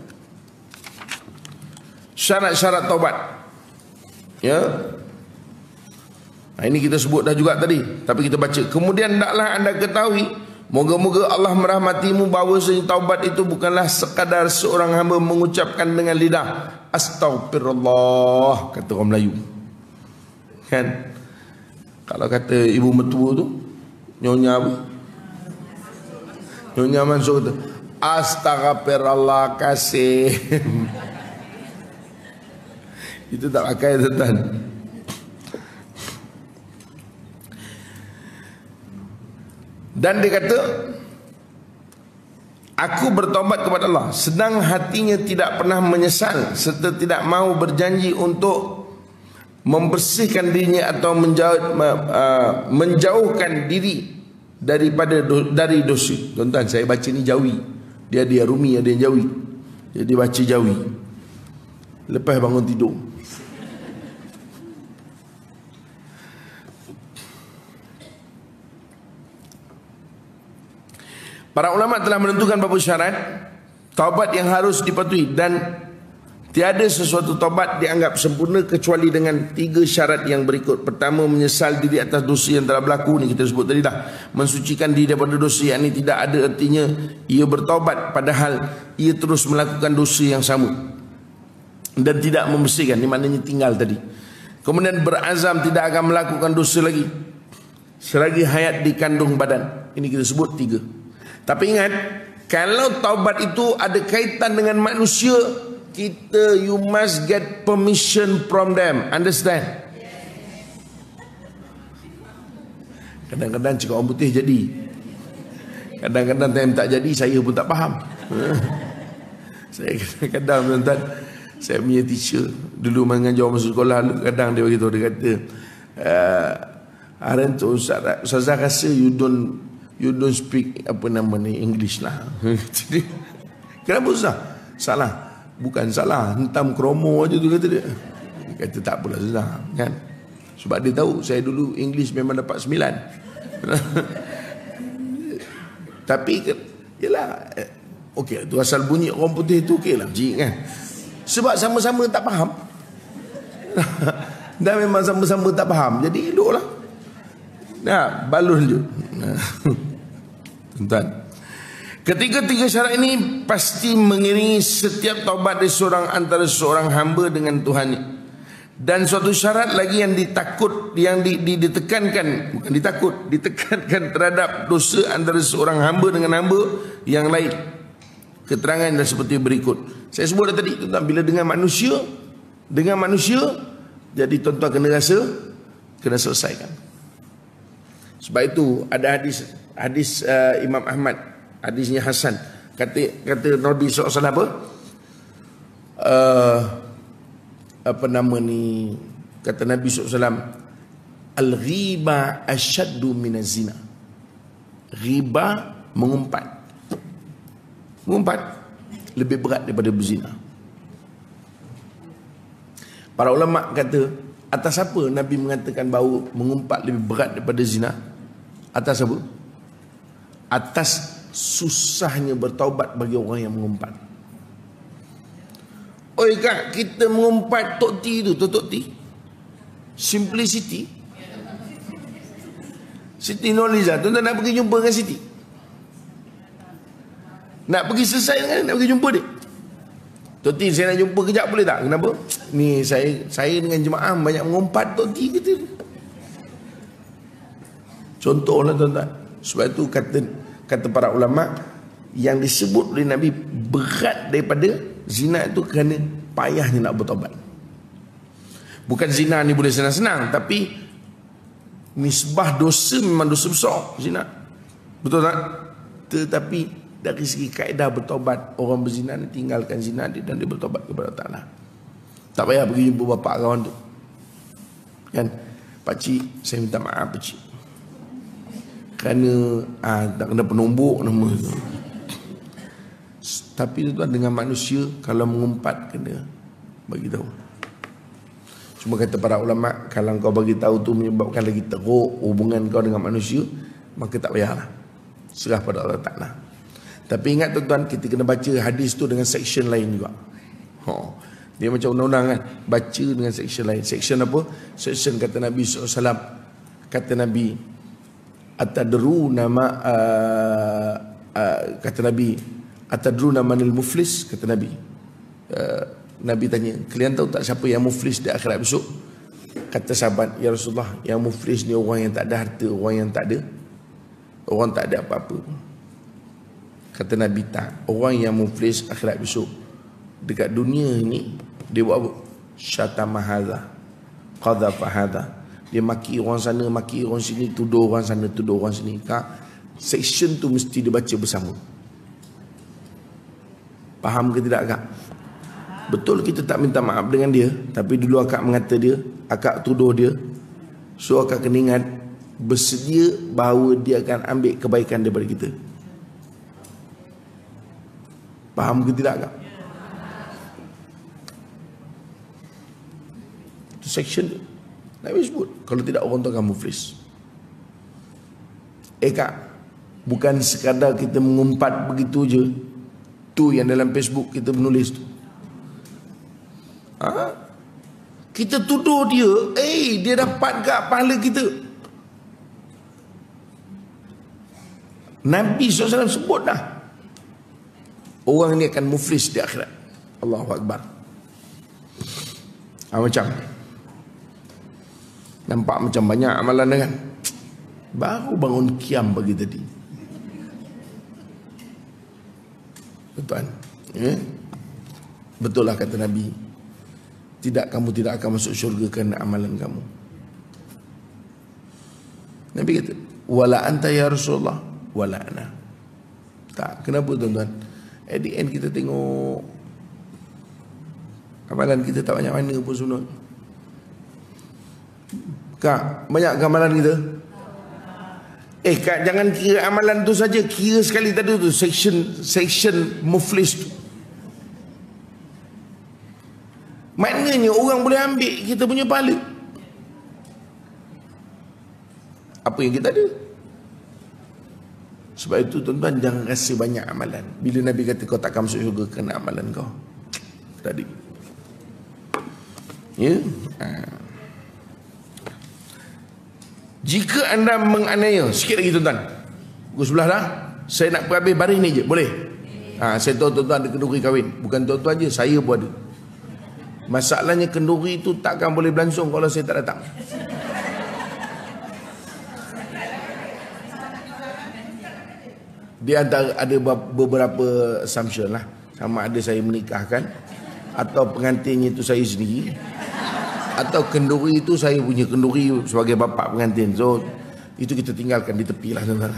Syarat-syarat taubat, ya. Ini kita sebut dah juga tadi, tapi kita baca. Kemudian hendaklah anda ketahui, moga-moga Allah merahmatimu, bahawa taubat itu bukanlah sekadar seorang hamba mengucapkan dengan lidah astagfirullah, kata orang Melayu. Kan? Kalau kata ibu mertua tu, Nyonya apa? Nyonya Mansur tu, astagfirullah kasih. Itu tak pakai tuan-tuan. Dan dia kata, aku bertobat kepada Allah, sedang hatinya tidak pernah menyesal, serta tidak mahu berjanji untuk membersihkan dirinya atau menjauhkan diri dari dosa. Tuan-tuan, saya baca ni Jawi. Dia Rumi, ada yang Jawi. Jadi baca Jawi lepas bangun tidur. Para ulama telah menentukan beberapa syarat taubat yang harus dipatuhi, dan tiada sesuatu taubat dianggap sempurna kecuali dengan 3 syarat yang berikut. Pertama, menyesal diri atas dosa yang telah berlaku. Ni kita sebut tadi dah. Mensucikan diri daripada dosa, yang ini tidak ada artinya ia bertaubat padahal ia terus melakukan dosa yang sama, dan tidak membersihkan. Ini maknanya tinggal tadi. Kemudian berazam tidak akan melakukan dosa lagi selagi hayat di kandung badan. Ini kita sebut 3. Tapi ingat, kalau taubat itu ada kaitan dengan manusia, you must get permission from them. Understand? Kadang-kadang cakap orang putih jadi, kadang-kadang time tak jadi, saya pun tak faham. Saya kadang-kadang tuan-tuan, saya punya teacher dulu mengajar masuk sekolah, kadang dia beritahu, dia kata, Ustazah rasa you don't speak apa nama ni English lah. Jadi kenapa Ustaz? Salah. Bukan salah, hentam kromo aja tu kata dia. Dia kata tak apalah susah kan. Sebab dia tahu saya dulu English memang dapat 9. Tapi yalah, okey tu asal bunyi orang putih tu okeylah cik kan. Sebab sama-sama tak faham. Dan memang sama-sama tak faham. Jadi eloklah. Nah, balun je. Tuan-tuan, ketiga-tiga syarat ini pasti mengiringi setiap taubat dari seorang antara seorang hamba dengan Tuhannya. Dan suatu syarat lagi yang ditekankan, bukan ditekankan terhadap dosa antara seorang hamba dengan hamba yang lain. Keterangan adalah seperti berikut. Saya sebut tadi, tuan-tuan, bila dengan manusia, jadi tuan-tuan kena selesaikan. Sebab itu ada hadis Imam Ahmad, hadisnya Hasan, kata Nabi SAW apa nama ni, kata Nabi SAW, al-ghiba asyaddu minaz zina. Ghiba, mengumpat lebih berat daripada berzina. Para ulama kata, atas apa Nabi mengatakan bahawa mengumpat lebih berat daripada zina? Atas apa? Atas susahnya bertaubat bagi orang yang mengumpat. Oi kak, kita mengumpat Tok T tu, Tok T, Simplicity, Siti Nurhaliza, tuan-tuan nak pergi jumpa dengan Siti, nak pergi selesai dengan dia, nak pergi jumpa dia. Tok T, saya nak jumpa kejap boleh tak? Kenapa? Ni saya dengan jemaah banyak mengumpat Tok T kata. Contohlah tuan-tuan. Sebab itu kata para ulama, yang disebut oleh Nabi berat daripada zina itu kerana payahnya nak bertobat. Bukan zina ni boleh senang-senang, tapi nisbah dosa memang dosa besar zina. Betul tak? Tetapi dari segi kaedah bertobat, orang berzina ni tinggalkan zina dia dan dia bertobat kepada Allah. Tak payah pergi jumpa bapak kawan tu. Kan? Pakcik, saya minta maaf pakcik, kerana tak kena penumbuk nama tu. Tapi tuan, dengan manusia kalau mengumpat kena bagi tahu. Cuma kata para ulama, kalau kau bagi tahu tu menyebabkan lagi teruk hubungan kau dengan manusia, maka tak payahlah, serah pada Allah Ta'ala. Tapi ingat tuan-tuan, kita kena baca hadis tu dengan section lain juga. Dia macam undang-undang kan, baca dengan section lain. Section apa? Section kata Nabi SAW, kata Nabi, atadruna ma kata Nabi, atadruna manil muflis, kata Nabi. Nabi tanya, kalian tahu tak siapa yang muflis di akhirat besok? Kata sahabat, ya Rasulullah, yang muflis ni orang yang tak ada harta, orang yang tak ada apa-apa. Kata Nabi, tak. Orang yang muflis akhirat besok, dekat dunia ni dia buat apa? Syatama hadha, qadhafa hadha. Dia maki orang sana, maki orang sini, tuduh orang sana, tuduh orang sini. Section tu mesti dibaca bersama. Faham ke tidak kak? Betul kita tak minta maaf dengan dia, tapi dulu akak mengata dia, akak tuduh dia, so akak kena ingat, bersedia bahawa dia akan ambil kebaikan daripada kita. Faham ke tidak kak? Itu section tu Nabi sebut, kalau tidak orang tu akan muflis. Kak, bukan sekadar kita mengumpat begitu je. Tu yang dalam Facebook kita menulis tu. Kita tuduh dia, dia dapat ke pahala kita? Nabi SAW sebut dah, orang ni akan muflis di akhirat. Allahu Akbar. Macam nampak macam banyak amalan dah kan? Baru bangun qiyam pagi tadi. Tuan, betul lah kata Nabi, kamu tidak akan masuk syurga kerana amalan kamu. Nabi kata, wala anta ya Rasulullah, wala ana. Tak, kenapa tuan-tuan? At the end kita tengok amalan kita tak banyak mana pun sunat. Kak, banyak amalan kita? Kak, jangan kira amalan tu saja, kira sekali tadi tu section muflis tu. Maknanya orang boleh ambil kita punya pahala. Apa yang kita ada. Sebab itu tuan-tuan jangan rasa banyak amalan. Bila Nabi kata kau takkan masuk syurga kerana amalan kau tadi. Ya. Jika anda menganiaya, sikit lagi tuan-tuan. Pukul 11 dah. Saya nak perhabis baris ni je, boleh? Saya tahu tuan-tuan ada kenduri kahwin. Bukan tuan-tuan je, saya pun ada. Masalahnya kenduri itu takkan boleh berlangsung kalau saya tak datang. Dia ada beberapa assumption lah. Sama ada saya menikahkan, atau pengantinnya itu saya sendiri, atau kenduri itu saya punya kenduri sebagai bapa pengantin. So itu kita tinggalkan di tepi lah tuan-tuan.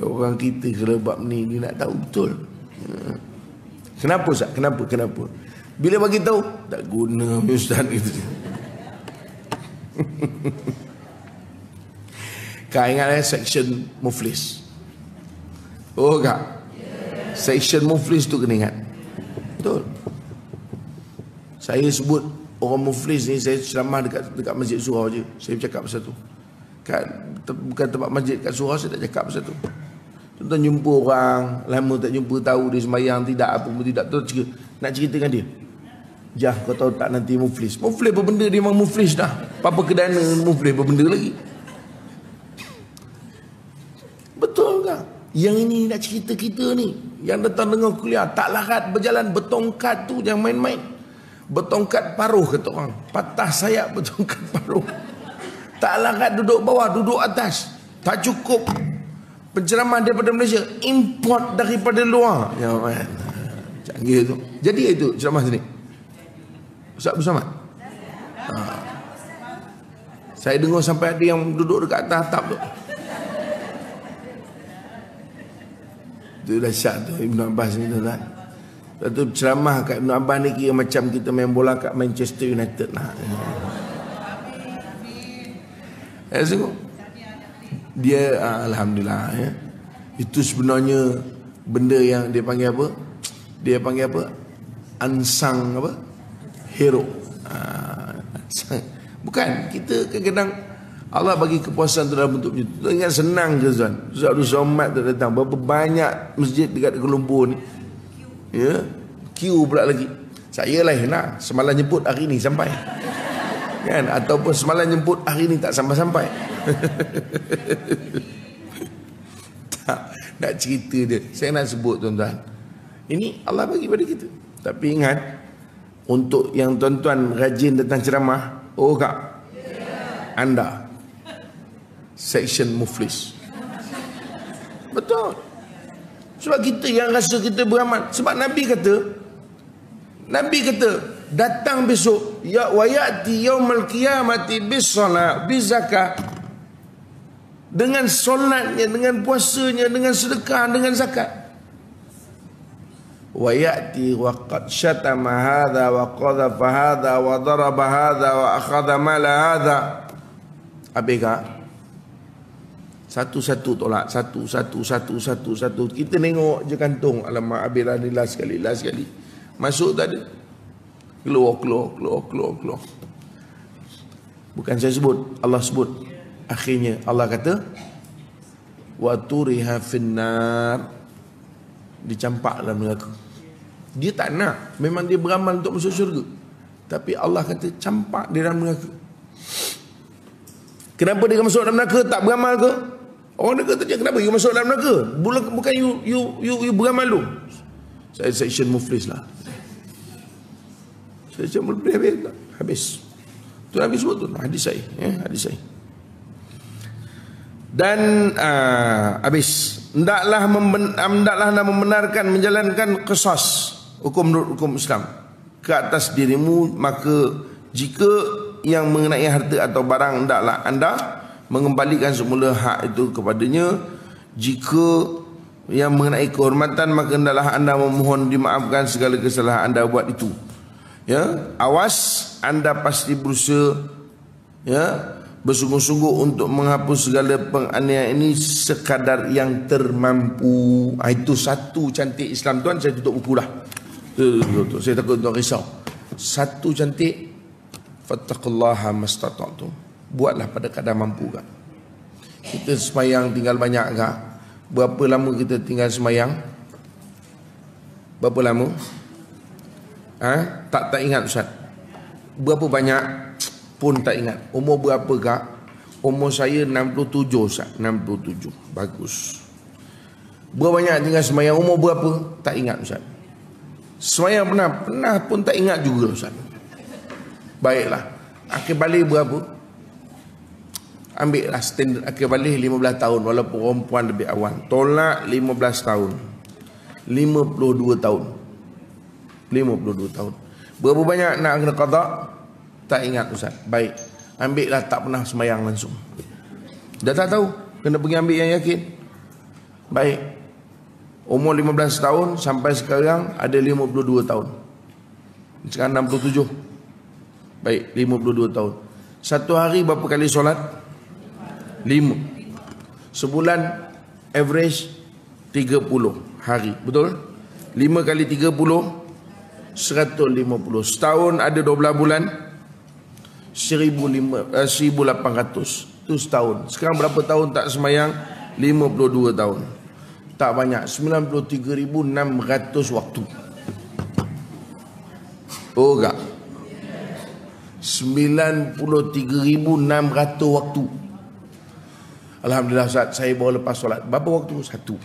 Orang kita kalau bab ni dia nak tahu betul. Kenapa Ustaz? Kenapa? Bila bagi tahu tak guna Ustaz gitu. Kau ingat section muflis? Oh tak? Section muflis tu kena ingat. Betul. Saya sebut orang muflis ni, saya ceramah dekat masjid surau je. Saya bercakap pasal tu. Bukan tempat masjid kat surau, saya tak cakap pasal tu. Tuan-tuan jumpa orang, lama tak jumpa, tahu dia sembahyang tidak, apa pun tidak, tu nak cerita dengan dia. Jah, kau tahu tak nanti muflis. Muflis apa benda, dia memang muflis dah. Apa kedana muflis apa benda lagi. Betul tak? Yang ini nak cerita kita ni, yang datang dengar kuliah, tak larat berjalan bertongkat tu, jangan main-main. Bertongkat paruh kata orang. Patah sayap bertongkat paruh. Tak larat duduk bawah, duduk atas. Tak cukup penceramah daripada Malaysia, import daripada luar. Ya man, canggih tu. Jadi itu ceramah sini Ustaz bersama. Saya dengar sampai ada yang duduk dekat atas atap tu. Itu dahsyat tu Ibn Abbas ni tuan-tuan. Satu ceramah kat Ibn Abbas ni kira macam kita main bola kat Manchester United lah. Sungguh dia alhamdulillah ya. Itu sebenarnya benda yang dia panggil apa? Dia panggil apa? Unsung apa? Hero. Bukan, kita kadang-kadang Allah bagi kepuasan tu dalam bentuk macam tu. Ingat senang ke tuan? Ustaz Abdul Somad tak datang. Berapa banyak masjid dekat Kuala Lumpur ni. Ya, queue pula lagi. Saya lain lah, semalam jemput hari ni sampai. Kan? Ataupun semalam jemput hari ni tak sampai-sampai. Tak, nak cerita dia. Saya nak sebut tuan-tuan. Ini Allah bagi pada kita. Tapi ingat, untuk yang tuan-tuan rajin datang ceramah, oh kak, anda section muflis. Betul. Sebab kita yang rasa kita beramal. Sebab Nabi kata datang besok ya wa ya'ti yaumul qiyamati bis salat biz zakat, dengan solatnya, dengan puasanya, dengan sedekah, dengan zakat. Wa ya'ti wa qad syatama hadha wa qadhafa hadha wa daraba hadha wa akhadha mala hadha. Abega satu-satu tolak, satu. Kita tengok je kantung, alamak Abira ni last sekali. Masuk tak ada. Keluar. Bukan saya sebut, Allah sebut. Akhirnya Allah kata wa turiha finnar, dicampak dalam neraka. Dia tak nak, memang dia beramal untuk masuk syurga, tapi Allah kata campak di dalam neraka. Kenapa dia masuk dalam neraka? Tak beramal ke? Orang neraka tanya, kenapa you masuk dalam neraka? Bukan you beramal tu. Saya section muflis lah. Section muflis habis. Tu Nabi sebut tu, hadis saya, hadis saya. Dan habis, hendaklah membenarkan, menjalankan qisas, hukum Islam ke atas dirimu. Maka jika yang mengenai harta atau barang, hendaklah anda mengembalikan semula hak itu kepadanya. Jika yang mengenai kehormatan, maka hendaklah anda memohon dimaafkan segala kesalahan anda buat itu. Ya, awas, anda pasti berusaha ya bersungguh-sungguh untuk menghapus segala penganiayaan ini sekadar yang termampu. Itu satu cantik Islam tuan. Saya tutup buku dah. Saya takut tuan risau. Satu cantik, fattaqullaha mastata'tum. Buatlah pada kadar mampu kan. Kita semayang tinggal banyak kah? Berapa lama kita tinggal semayang? Berapa lama? Tak ingat Ustaz. Berapa banyak pun tak ingat. Umur berapa kak? Umur saya 67 Ustaz. 67. Bagus. Berapa banyak tinggal semayang? Umur berapa? Tak ingat Ustaz. Semayang pernah? Pernah pun tak ingat juga Ustaz. Baiklah. Akhir balik berapa? Ambil lah standard akhir balik 15 tahun. Walaupun perempuan lebih awal. Tolak 15 tahun. 52 tahun. 52 tahun. Berapa banyak nak kena qada? Tak ingat Ustaz. Baik. Ambil lah tak pernah semayang langsung. Dah tak tahu. Kena pergi ambil yang yakin. Baik. Umur 15 tahun sampai sekarang ada 52 tahun. Sekarang 67. Baik, 52 tahun. Satu hari berapa kali solat? 5. Sebulan average 30 hari. Betul? 5 kali 30 150. Setahun ada 12 bulan 1800. Itu setahun. Sekarang berapa tahun tak semayang? 52 tahun. Tak banyak. 93,600 waktu. Oh tak? 93,600 waktu. Alhamdulillah Ustaz, saya baru lepas solat. Berapa waktu? 1.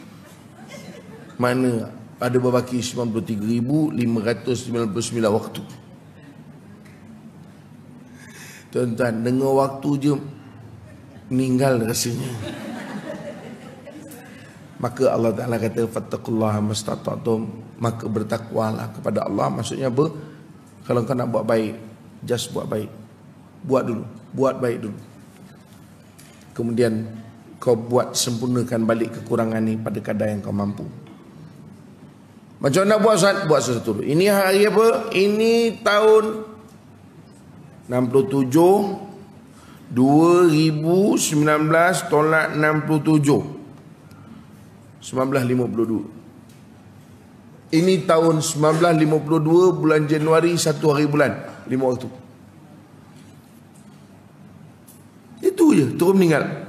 Mana ada berbaki 93,599 waktu. Tuan-tuan, dengar waktu je meninggal rasanya. Maka Allah Ta'ala kata fattaqullaha mastata'tum, maka bertakwalah kepada Allah. Maksudnya apa? Kalau kau nak buat baik, just buat baik. Buat dulu, buat baik dulu. Kemudian kau buat sempurnakan balik kekurangan ni pada kadar yang kau mampu. Macam mana buat Ustaz? Buat sesuatu dulu. Ini hari apa? Ini tahun 67 2019 tolak 67 1952. Ini tahun 1952 bulan Januari 1 hari bulan 5 waktu. Itu je, terus meninggal.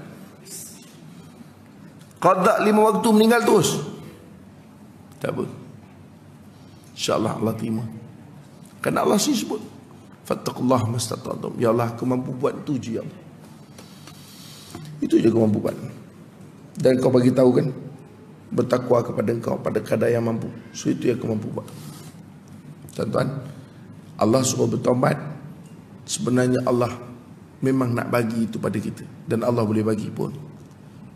Qada 5 waktu meninggal terus. Tak apa. InsyaAllah Allah terima. Kerana Allah sini sebut fattaqullaha mastata'tum. Ya Allah, aku mampu buat itu je ya Allah. Itu je aku mampu buat. Dan kau bagi tahu kan, bertakwa kepada engkau pada kadar yang mampu. So itu yang aku mampu buat. Tuan-tuan, Allah suruh bertaubat. Sebenarnya Allah memang nak bagi itu pada kita. Dan Allah boleh bagi pun.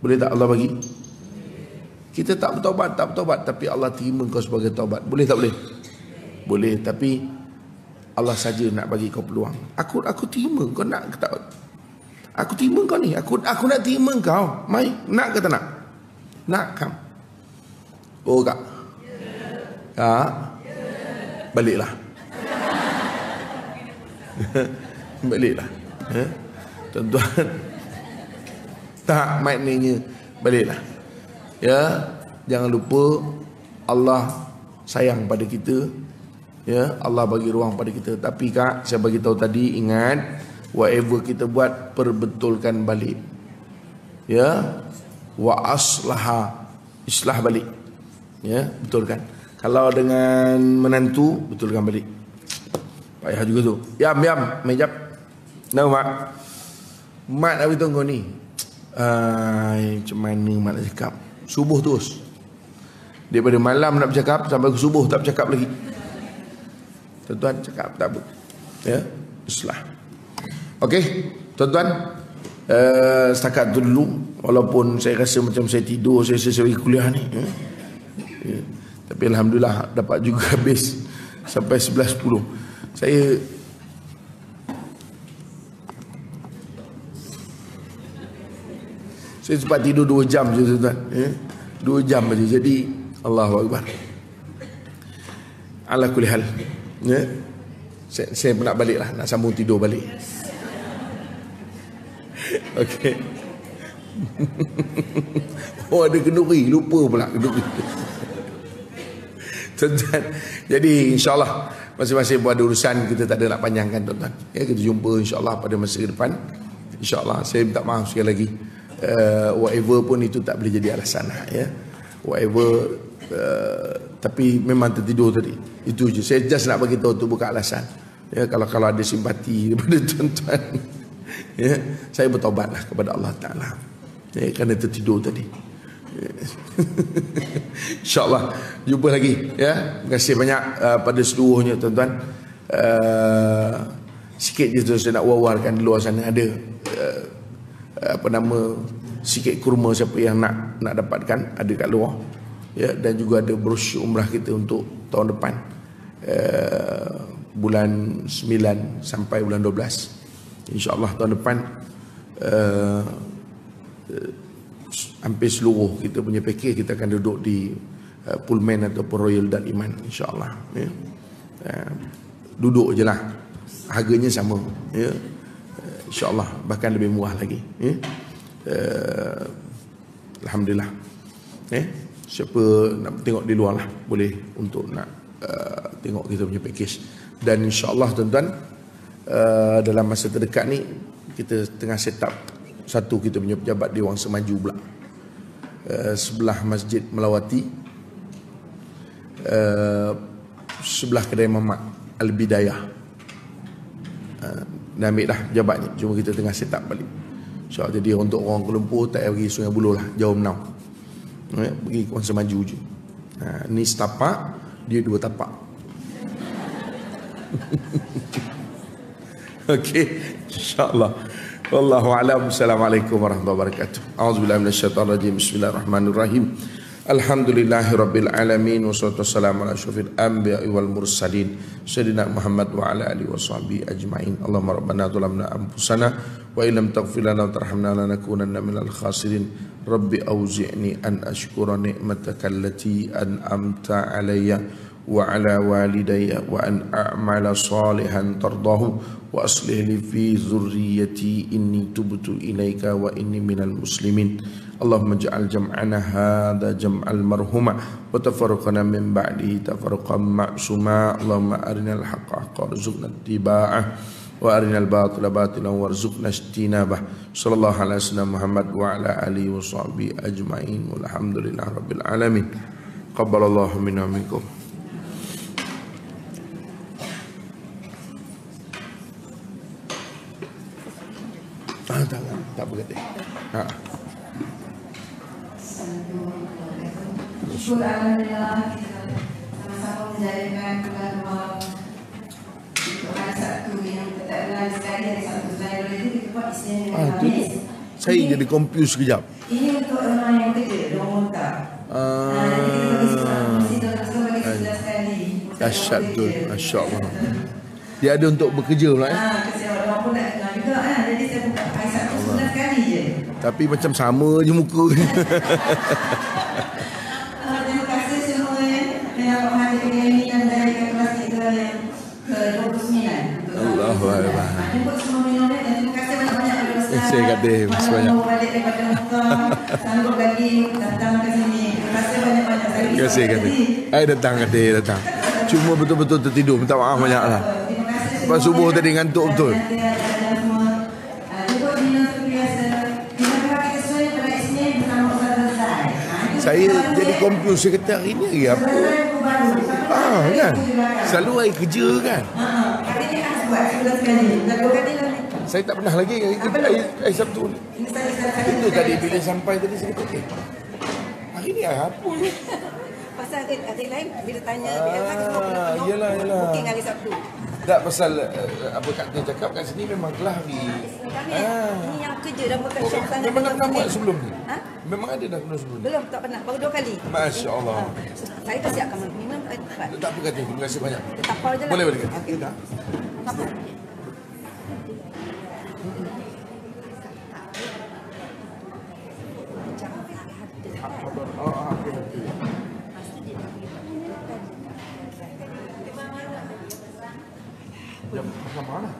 Boleh tak Allah bagi? Kita tak bertaubat, tapi Allah terima kau sebagai taubat. Boleh tak boleh? Boleh, tapi Allah saja nak bagi kau peluang. Aku terima kau nak ke tak? Aku terima kau ni. Aku nak terima kau. Mai, nak ke tak nak? Nak kam? Oh kak? Ya. Baliklah. Baliklah. Tuan-tuan. Tak, maknanya baliklah. Ya, jangan lupa Allah sayang pada kita. Ya, Allah bagi ruang pada kita. Tapi kak, saya bagi tahu tadi, ingat, whatever kita buat, perbetulkan balik. Ya, wa aslaha, islah balik. Ya, betulkan. Kalau dengan menantu, betulkan balik. Payah juga tu. Yam, mejap. No, mak. Mak nak beritahu kau ni. Macam mana mak nak cakap? Subuh terus. Daripada malam nak bercakap sampai ke subuh tak bercakap lagi. Tuan-tuan cakap tak apa. Ya, islah. Okey, tuan-tuan, setakat tu dulu. Walaupun saya rasa macam saya tidur, saya pergi kuliah ni. Ya. Tapi alhamdulillah dapat juga habis sampai 11.10. Saya sempat tidur 2 jam je tuan-tuan. 2 jam saja. Jadi Allahu Akbar. Ala kulli hal. Ya. Saya nak balik lah, nak sambung tidur balik. Okey. Oh, ada kenduri, lupa pula kenduri. Tuan-tuan, jadi insyaAllah masing-masing buat urusan, kita tak ada nak panjangkan tuan-tuan. Ya, kita jumpa insyaAllah pada masa depan. InsyaAllah, saya minta maaf sekali lagi. Whatever pun itu tak boleh jadi alasan. Ya. Whatever, tapi memang tertidur tadi. Itu je. Saya just nak bagi tahu tu bukan alasan. Ya, kalau ada simpati daripada tuan-tuan. Ya, saya bertaubatlah kepada Allah Ta'ala. Ya, kerana tertidur tadi. InsyaAllah jumpa lagi ya. Terima kasih banyak pada seluruhnya tuan-tuan. Sikit je tu saya nak wawarkan di luar sana ada sikit kurma siapa yang nak dapatkan ada kat luar ya, dan juga ada brosur umrah kita untuk tahun depan, bulan 9 sampai bulan 12. InsyaAllah tahun depan hampir seluruh kita punya package kita akan duduk di Pullman ataupun Royal dan Iman, insyaAllah ya. Duduk je lah, harganya sama ya. InsyaAllah bahkan lebih murah lagi ya. Alhamdulillah ya. Siapa nak tengok di luar lah, boleh untuk nak tengok kita punya package. Dan insyaAllah tuan-tuan, dalam masa terdekat ni kita tengah set up satu kita punya pejabat di Wang Semaju pula, sebelah Masjid Melawati, sebelah kedai Mamak Al-Bidayah. Dah ambil dah pejabatnya, cuma kita tengah set up balik. InsyaAllah, jadi untuk orang Kuala Lumpur tak payah pergi Sungai Buloh lah, jauh menau, pergi Wang Semaju je. Ni setapak, dia 2 tapak. Okey, insyaAllah. Wallahu a'lam. Assalamualaikum warahmatullahi wabarakatuh. A'udzubillahi minasyaitonir rajim. Bismillahirrahmanirrahim. Alhamdulillahirabbil alamin wassalatu wassalamu ala asyrofil anbiya'i wal mursalin sayyidina Muhammad wa ala alihi washabihi ajmain. Allahumma rabbana zalamna anfusana wa illam taghfir lana wa tarhamna lanakunanna minal khasirin. Rabbi auzi'ni an ashkura ni'mataka allati an'amta alayya wa ala walidayya wa an a'mala salihan tardahu wa aslih li fi dhurriyyati inni tubtu ilaika wa inni minal muslimin. Allahumma ja'al jam'ana hadha jam'al marhuma wa tafarraqana min ba'dihi tafarraqan ma'suma. Allahumma arinal haqqa haqqan warzuqna ittiba'ah wa arinal batila batilan warzuqna ijtinabah. Sallallahu alaihi wasallam Muhammad wa ala alihi wa sahbihi ajma'in. Walhamdulillahi rabbil alamin. Qabbalallahu minna minkum. Tak berkata. Syukur alhamdulillah kita sama-sama menjalankan bulan Ramadan untuk hari Sabtu yang kita tak kenal sekali hari Sabtu. Selain daripada itu kita buat Isnin dengan Khamis. Saya jadi confused sekejap. Ini untuk orang yang kerja, orang muntah. Jadi kita bagi sebelah, mesti dalam bagi 11 kali. Dahsyat tu, Masya Allah. Dia ada untuk bekerja pula Kerja orang pun tak kenal juga kan. Jadi saya buka hari Sabtu 11 kali je. Tapi macam sama je muka. Terima kasih semua yang menghadiri ini dan dari kelas kita yang ke-29. Allahu Akbar. Jemput semua minum dan terima kasih banyak-banyak kepada Ustaz. Saya kata banyak. Mau balik daripada Mekah, sanggup lagi datang ke sini. Terima kasih banyak-banyak. Terima kasih kata. Datang. Cuma betul-betul tertidur. Minta maaf banyak lah. Lepas subuh tadi ngantuk betul. Saya jadi confused. Saya kata hari ni hari apa? Kan? Selalu hari kerja kan? Hari ni khas buat 11 kali. Saya tak pernah lagi hari Sabtu ni. Itu tadi bila sampai tadi saya kata, hari ni hari apa ni? Pasal adik lain bila tanya BL Yelah. booking hari Sabtu. Tak pasal apa Kak Tin cakap kat sini memang telah hari. Ini yang kerja dah bukan syok sana. Memang dah pernah buat sebelum ni? Ha? Memang ada dah pernah sebelum ni? Belum, tak pernah. Baru 2 kali. Masya Allah. Saya dah siapkan minum. Tak apa Kak Tin, terima kasih banyak. Tapau je lah. Boleh. Okey. Tapau. Jam mana?